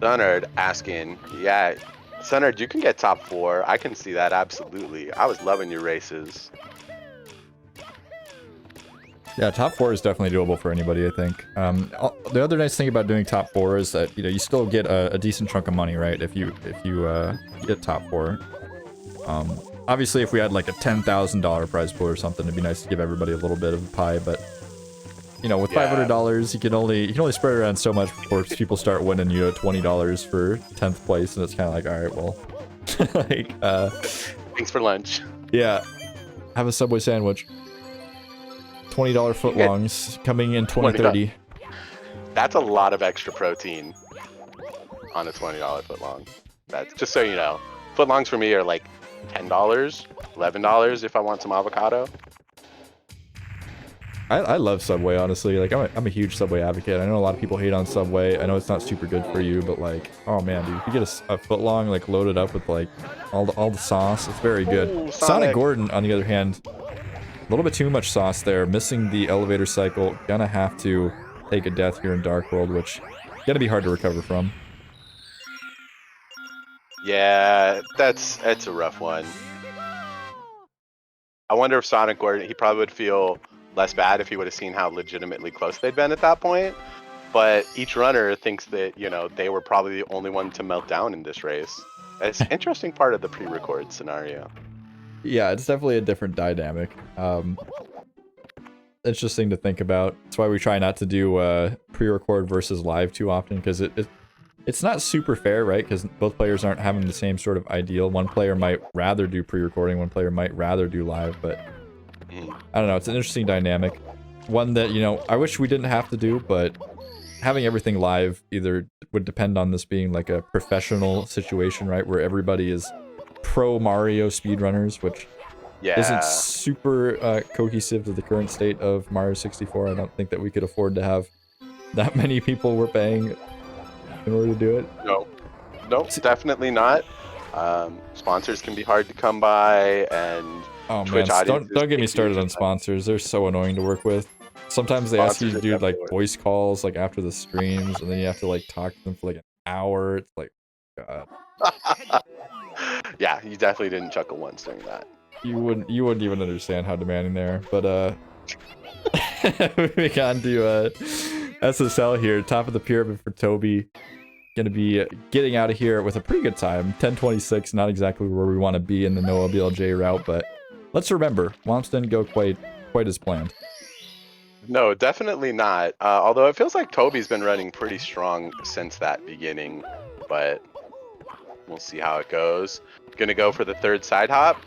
Sunard asking, yeah, Sunard, you can get top 4. I can see that, absolutely. I was loving your races. Yeah, top 4 is definitely doable for anybody, I think. The other nice thing about doing top 4 is that, you still get a decent chunk of money, right? If you get top 4. Obviously, if we had like a $10,000 prize pool or something, it'd be nice to give everybody a little bit of a pie. But with $500, you can only spread it around so much before people start winning you $20 for 10th place, and it's kind of like, all right, well, like, thanks for lunch. Yeah, have a Subway sandwich. $20 footlongs coming in 2030. That's a lot of extra protein on a $20 footlong. That's just so you know. Footlongs for me are like $10, $11 if I want some avocado. I love Subway, honestly. Like, I'm a huge Subway advocate. I know a lot of people hate on Subway. I know it's not super good for you, but like, oh man, dude, if you get a footlong like loaded up with like all the sauce, it's very good. Ooh, Sonic Gordon, on the other hand, a little bit too much sauce there. Missing the elevator cycle. Gonna have to take a death here in Dark World, which gonna be hard to recover from. Yeah, that's a rough one. I wonder if Sonic Gordon, he probably would feel less bad if he would have seen how legitimately close they'd been at that point. But each runner thinks that, they were probably the only one to melt down in this race. It's an interesting part of the pre-record scenario. Yeah, it's definitely a different dynamic. Interesting to think about. That's why we try not to do pre-record versus live too often, because it's not super fair, right? Because both players aren't having the same sort of ideal. One player might rather do pre-recording, one player might rather do live, but I don't know. It's an interesting dynamic. One that, I wish we didn't have to do, but having everything live either would depend on this being like a professional situation, right? Where everybody is pro Mario speedrunners, which isn't super cohesive to the current state of Mario 64. I don't think that we could afford to have that many people we're paying in order to do it. No, definitely not. Sponsors can be hard to come by, and Twitch man, don't get me started on sponsors. They're so annoying to work with. Sometimes they ask you to do like voice calls like after the streams, and then you have to like talk to them for like an hour. It's like, God. Yeah, you definitely didn't chuckle once during that. You wouldn't even understand how demanding they are. But moving on to SSL here, top of the pyramid for Toby. Gonna be getting out of here with a pretty good time. 10:26, not exactly where we want to be in the Noah BLJ route, but let's remember, Womps didn't go quite as planned. No, definitely not. Although it feels like Toby's been running pretty strong since that beginning, but we'll see how it goes. Gonna go for the third side hop.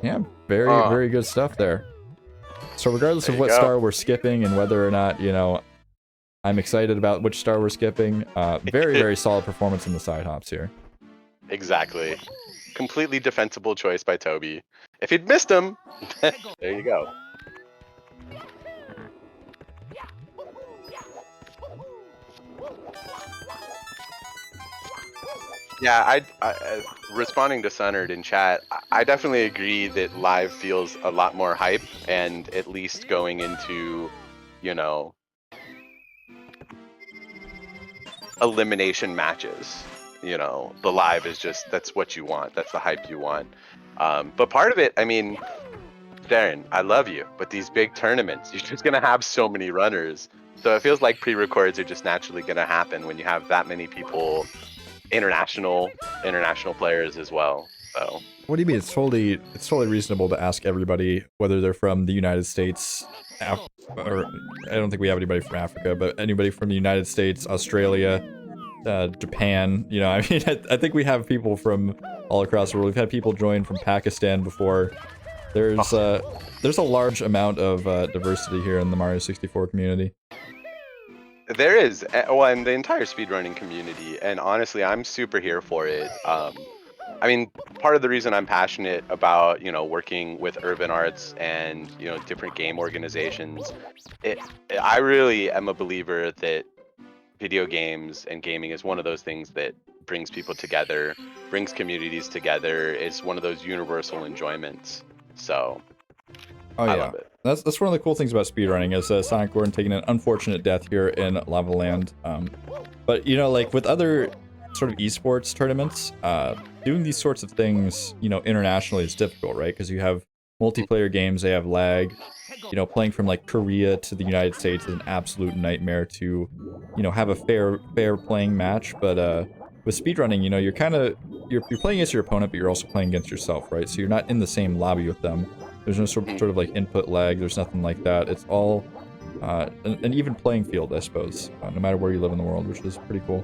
Yeah, very good stuff there. So regardless of what star we're skipping and whether or not, I'm excited about which star we're skipping, very solid performance in the side hops here. Exactly. Completely defensible choice by Toby. If he'd missed him, there you go. Yeah, responding to Sunnerd in chat, I definitely agree that live feels a lot more hype, and at least going into, you know, elimination matches, the live is just, that's what you want. That's the hype you want. But part of it, I mean, Darren, I love you, but these big tournaments, you're just gonna have so many runners. So it feels like pre-records are just naturally gonna happen when you have that many people, international players as well. So What do you mean? It's totally reasonable to ask everybody whether they're from the United States, or I don't think we have anybody from Africa, but anybody from the United States, Australia, Japan. You know, I mean, I think we have people from all across the world. We've had people join from Pakistan before. There's a large amount of diversity here in the Mario 64 community. there is, well, and the entire speedrunning community, and honestly, I'm super here for it. I mean, part of the reason I'm passionate about, working with Urban Arts and, different game organizations, I really am a believer that video games and gaming is one of those things that brings people together, brings communities together. It's one of those universal enjoyments. So, I love it. That's one of the cool things about speedrunning is Sonic Gordon taking an unfortunate death here in Lava Land. But like with other sort of esports tournaments, doing these sorts of things, internationally is difficult, right? Because you have multiplayer games, they have lag. Playing from like Korea to the United States is an absolute nightmare to, have a fair playing match. But with speedrunning, you're playing against your opponent, but you're also playing against yourself, right? So you're not in the same lobby with them. There's no sort of like input lag. There's nothing like that. It's all an even playing field, I suppose, no matter where you live in the world, which is pretty cool.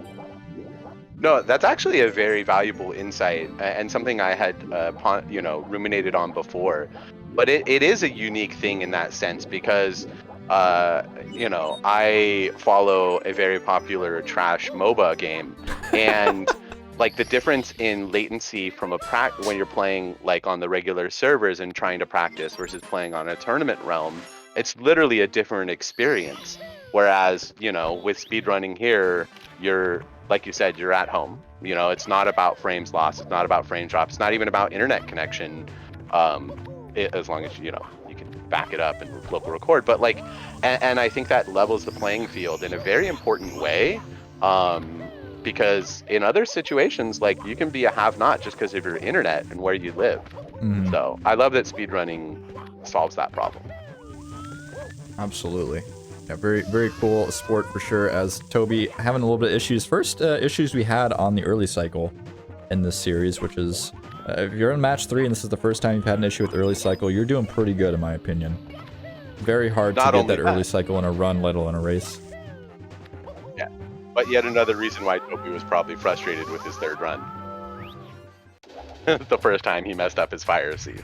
No, that's actually a very valuable insight and something I had, ruminated on before. But it is a unique thing in that sense because, I follow a very popular trash MOBA game, and like the difference in latency from when you're playing like on the regular servers and trying to practice versus playing on a tournament realm, it's literally a different experience. Whereas, with speedrunning here, you're, like you said, you're at home. It's not about frames lost. It's not about frame drops. It's not even about internet connection. As long as, you can back it up and local record. But like, and I think that levels the playing field in a very important way. Because in other situations, like you can be a have-not just because of your internet and where you live. Mm. So I love that speedrunning solves that problem. Absolutely. Yeah, very, very cool sport for sure, as Toby having a little bit of issues. First issues we had on the early cycle in this series, which is, if you're in match 3 and this is the first time you've had an issue with early cycle, you're doing pretty good in my opinion. Very hard to get that early cycle in a run, let alone a race. Yeah, but yet another reason why Toby was probably frustrated with his third run. The first time he messed up his fire receive.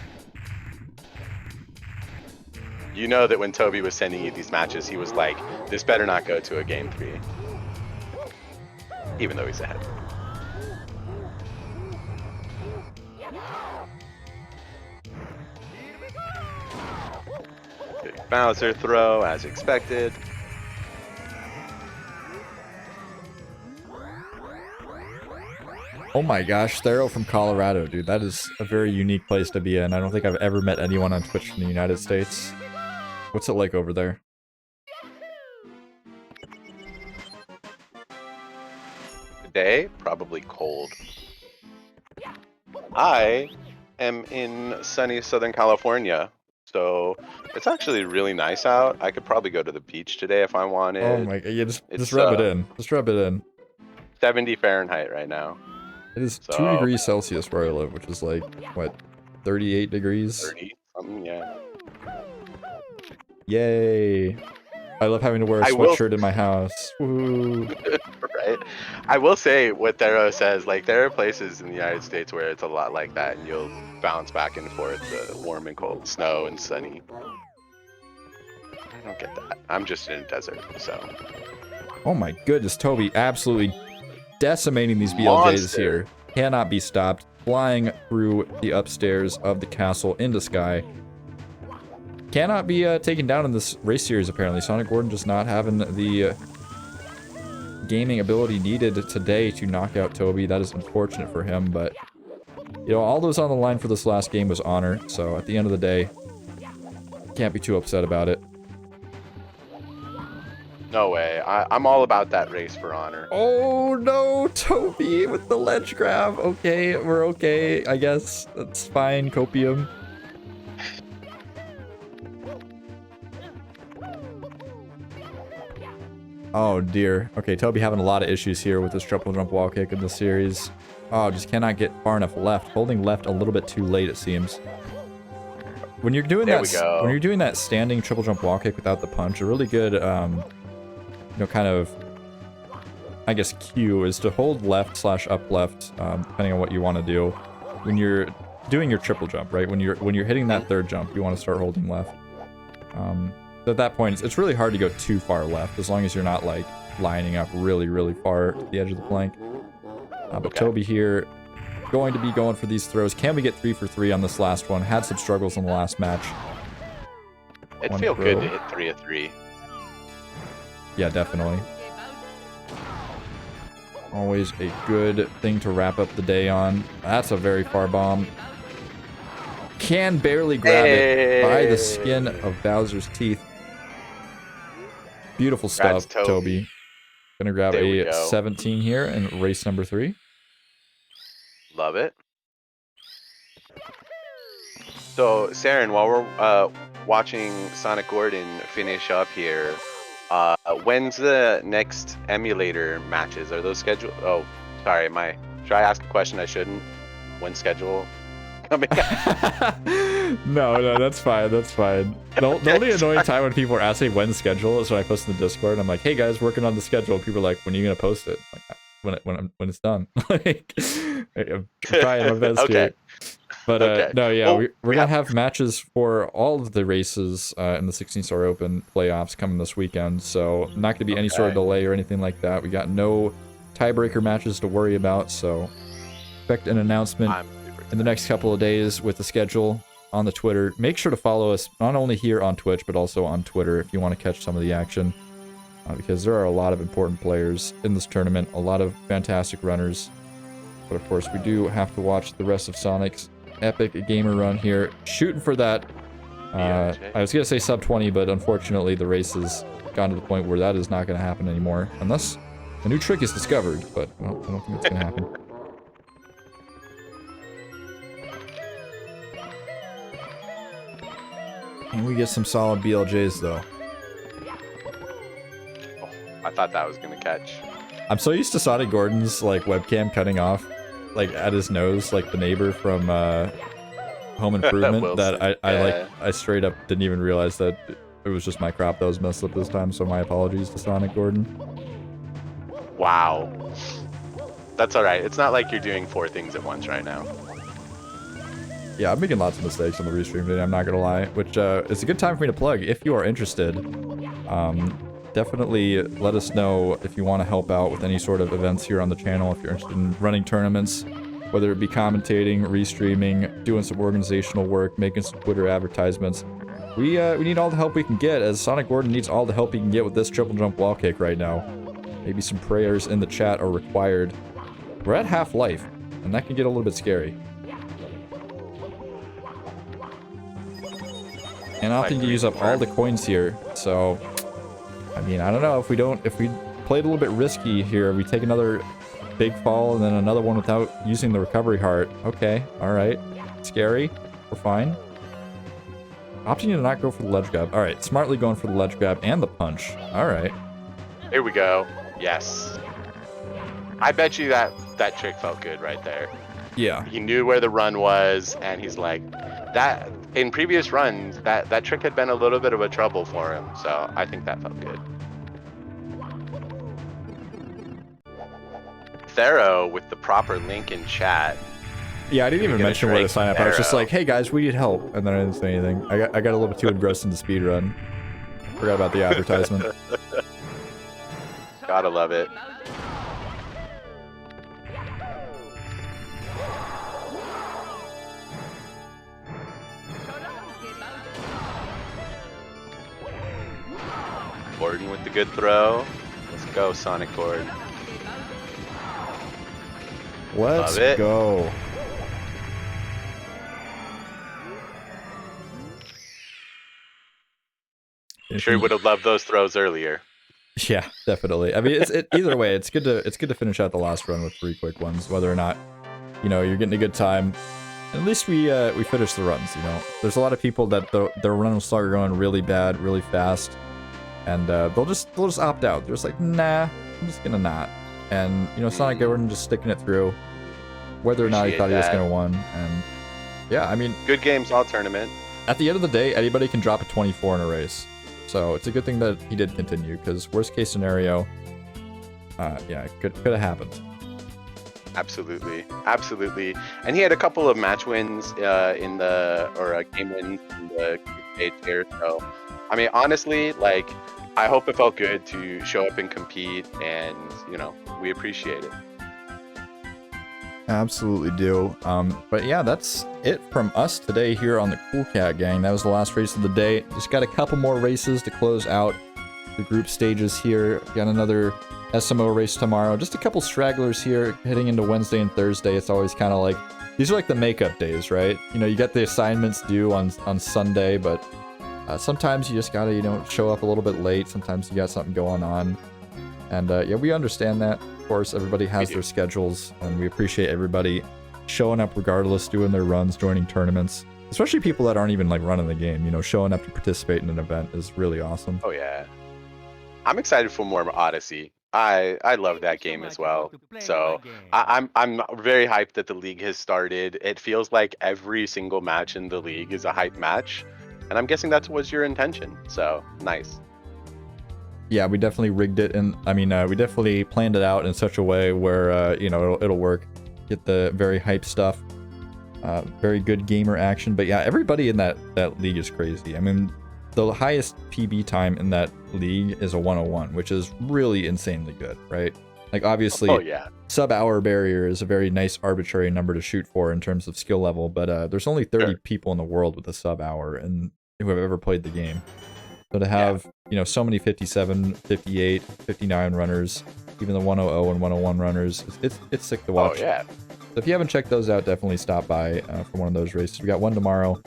You know that when Toby was sending you these matches, he was like, this better not go to a game 3. Even though he's ahead. Big Bowser throw, as expected. Oh my gosh, Thero from Colorado, dude. That is a very unique place to be in. I don't think I've ever met anyone on Twitch from the United States. What's it like over there? Today, probably cold. I am in sunny Southern California, so it's actually really nice out. I could probably go to the beach today if I wanted. Oh my god, yeah, just rub it in. Just rub it in. 70 Fahrenheit right now. It is 2 degrees Celsius where I live, which is like, what, 38 degrees? 30 something, yeah. Yay. I love having to wear a sweatshirt in my house. Woo. Right? I will say what Thero says, like there are places in the United States where it's a lot like that and you'll bounce back and forth, warm and cold, snow and sunny. I don't get that. I'm just in a desert, so. Oh my goodness, Toby absolutely decimating these BLJs here. Cannot be stopped. Flying through the upstairs of the castle into sky. Cannot be taken down in this race series, apparently. Sonic Gordon just not having the gaming ability needed today to knock out Toby. That is unfortunate for him, but you know, all those on the line for this last game was honor, so at the end of the day, can't be too upset about it. No way. I'm all about that race for honor. Oh no, Toby with the ledge grab. Okay, we're okay, I guess. That's fine, Copium. Oh dear. Okay, Toby having a lot of issues here with this triple jump wall kick in this series. Oh, just cannot get far enough left. Holding left a little bit too late, it seems. When you're doing that standing triple jump wall kick without the punch, a really good, you know, kind of, I guess, cue is to hold left / up left, depending on what you want to do. When you're doing your triple jump, right? When you're hitting that third jump, you want to start holding left. So at that point, it's really hard to go too far left, as long as you're not, like, lining up really, really far to the edge of the plank. But okay. Toby here, going to be going for these throws. Can we get 3 for 3 on this last one? Had some struggles in the last match. It'd feel good to hit 3 of 3. Yeah, definitely. Always a good thing to wrap up the day on. That's a very far bomb. Can barely grab it by the skin of Bowser's teeth. Beautiful stuff, Toby. Gonna grab a 17 here in race number 3. Love it. So, Saren, while we're watching Sonic Gordon finish up here, when's the next emulator matches? Are those scheduled? Oh, sorry, should I ask a question I shouldn't? When's schedule coming out? No, that's fine. That's fine. The only annoying time when people are asking when's schedule is when I post in the Discord. I'm like, hey guys, working on the schedule. People are like, when are you gonna post it? I'm like, when it's done. Like, I'm trying my best here. But no, yeah, well, we're gonna have matches for all of the races in the 16-star Open playoffs coming this weekend. So not gonna be any sort of delay or anything like that. We got no tiebreaker matches to worry about. So expect an announcement in the next couple of days with the schedule on the Twitter. Make sure to follow us not only here on Twitch, but also on Twitter if you want to catch some of the action. Because there are a lot of important players in this tournament, a lot of fantastic runners. But of course, we do have to watch the rest of Sonic's epic gamer run here. Shooting for that, I was going to say sub 20, but unfortunately the race has gotten to the point where that is not going to happen anymore. Unless a new trick is discovered, but I don't think it's going to happen. And we get some solid BLJs, though. Oh, I thought that was going to catch. I'm so used to SonicGordon's, like, webcam cutting off, like, at his nose, like the neighbor from Home Improvement, that I straight up didn't even realize that it was just my crop that was messed up this time, so my apologies to SonicGordon. Wow. That's alright. It's not like you're doing 4 things at once right now. Yeah, I'm making lots of mistakes on the restream today, I'm not gonna lie, which is a good time for me to plug. If you are interested, definitely let us know if you want to help out with any sort of events here on the channel, if you're interested in running tournaments, whether it be commentating, restreaming, doing some organizational work, making some Twitter advertisements. We need all the help we can get, as Sonic Gordon needs all the help he can get with this triple jump wall kick right now. Maybe some prayers in the chat are required. We're at half life, and that can get a little bit scary. And opting to use up all the coins here, so I mean, I don't know, if we played a little bit risky here, we take another big fall and then another one without using the recovery heart. Okay, alright. Scary. We're fine. Opting to not go for the ledge grab. Alright, smartly going for the ledge grab and the punch. Alright. Here we go. Yes. I bet you that trick felt good right there. Yeah. He knew where the run was, and he's like, that in previous runs, that trick had been a little bit of a trouble for him, so I think that felt good. Thero with the proper link in chat. Yeah, I didn't even mention where to sign up. I was just like, hey guys, we need help, and then I didn't say anything. I got a little bit too engrossed in the speedrun. Forgot about the advertisement. Gotta love it. Gordon with the good throw. Let's go, SonicGordon. Let's Love it. go. Sure would have loved those throws earlier. Yeah, definitely. I mean, either way, it's good to finish out the last run with 3 quick ones, whether or not, you know, you're getting a good time. At least we finished the runs, you know. There's a lot of people that their run will start going really bad, really fast, and they'll just opt out. They're just like, nah, I'm just gonna not. And you know, SonicGordon just sticking it through, whether or not he thought he was gonna win. And yeah, I mean, good games all tournament. At the end of the day, anybody can drop a 24 in a race, so it's a good thing that he did continue. Because worst case scenario, yeah, it could have happened. Absolutely, absolutely. And he had a couple of match wins game wins in the stage here. So, I mean, honestly, like, I hope it felt good to show up and compete, and you know, we appreciate it. Absolutely do. But yeah, that's it from us today here on the Cool Cat Gang. That was the last race of the day. Just got a couple more races to close out the group stages here. Got another SMO race tomorrow. Just a couple stragglers here heading into Wednesday and Thursday. It's always kind of like, these are like the makeup days, right? You know, you got the assignments due on Sunday, but sometimes you just gotta, you know, show up a little bit late. Sometimes you got something going on. And yeah, we understand that. Of course, everybody has their schedules, and we appreciate everybody showing up regardless, doing their runs, joining tournaments. Especially people that aren't even like running the game, you know, showing up to participate in an event is really awesome. Oh yeah. I'm excited for more Odyssey. I love that game as well. So I'm very hyped that the league has started. It feels like every single match in the league is a hype match, and I'm guessing that was your intention. So nice. Yeah, we definitely rigged it, and I mean, we definitely planned it out in such a way where you know, it'll work. Get the very hype stuff, very good gamer action. But yeah, everybody in that league is crazy. I mean, the highest PB time in that league is a 101, which is really insanely good, right? Like, obviously, oh, yeah. Sub-hour barrier is a very nice arbitrary number to shoot for in terms of skill level, but there's only 30 people in the world with a sub-hour and who have ever played the game. So to have, you know, so many 57, 58, 59 runners, even the 100 and 101 runners, it's sick to watch. Oh, yeah. So if you haven't checked those out, definitely stop by for one of those races. We got one tomorrow.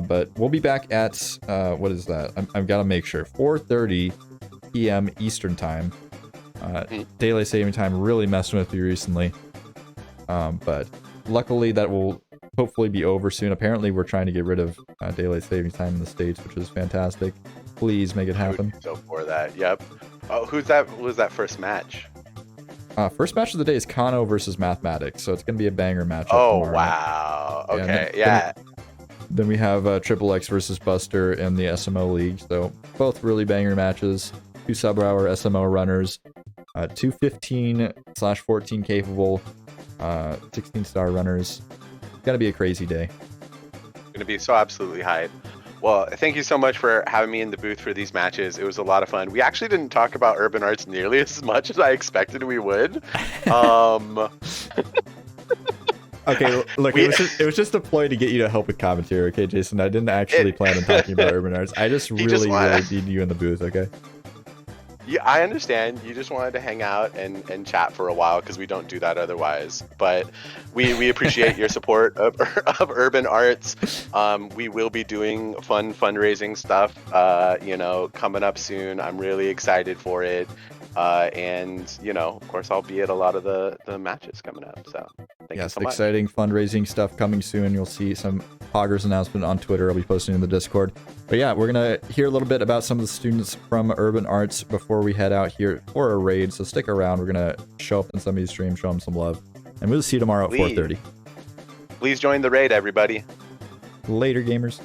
But we'll be back at, what is that? I've got to make sure. 4:30 p.m. Eastern Time. Daylight saving time really messing with you recently. But luckily that will hopefully be over soon. Apparently we're trying to get rid of daylight saving time in the States, which is fantastic. Please make it happen. So for that, yep. Oh, who's that? Who was that first match? First match of the day is Kano versus Mathematics, so it's going to be a banger matchup. Oh, tomorrow. Wow. Okay, yeah. Then we have Triple X versus Buster in the SMO League. So both really banger matches. 2 sub-hour SMO runners. 2 15/14 capable 16-star runners. It's gonna be a crazy day. Gonna be so absolutely hype. Well, thank you so much for having me in the booth for these matches. It was a lot of fun. We actually didn't talk about Urban Arts nearly as much as I expected we would. Okay, look, it was just a ploy to get you to help with commentary, okay, Jason? I didn't actually plan on talking about Urban Arts. I just really need you in the booth, okay? Yeah, I understand. You just wanted to hang out and chat for a while because we don't do that otherwise. But we appreciate your support of Urban Arts. We will be doing fun fundraising stuff, you know, coming up soon. I'm really excited for it. And, you know, of course, I'll be at a lot of the matches coming up. So thank you so much. Exciting fundraising stuff coming soon. You'll see some Poggers announcement on Twitter. I'll be posting in the Discord. But yeah, we're going to hear a little bit about some of the students from Urban Arts before we head out here for a raid. So stick around. We're going to show up in some of these streams, show them some love. And we'll see you tomorrow at 4:30. Please join the raid, everybody. Later, gamers.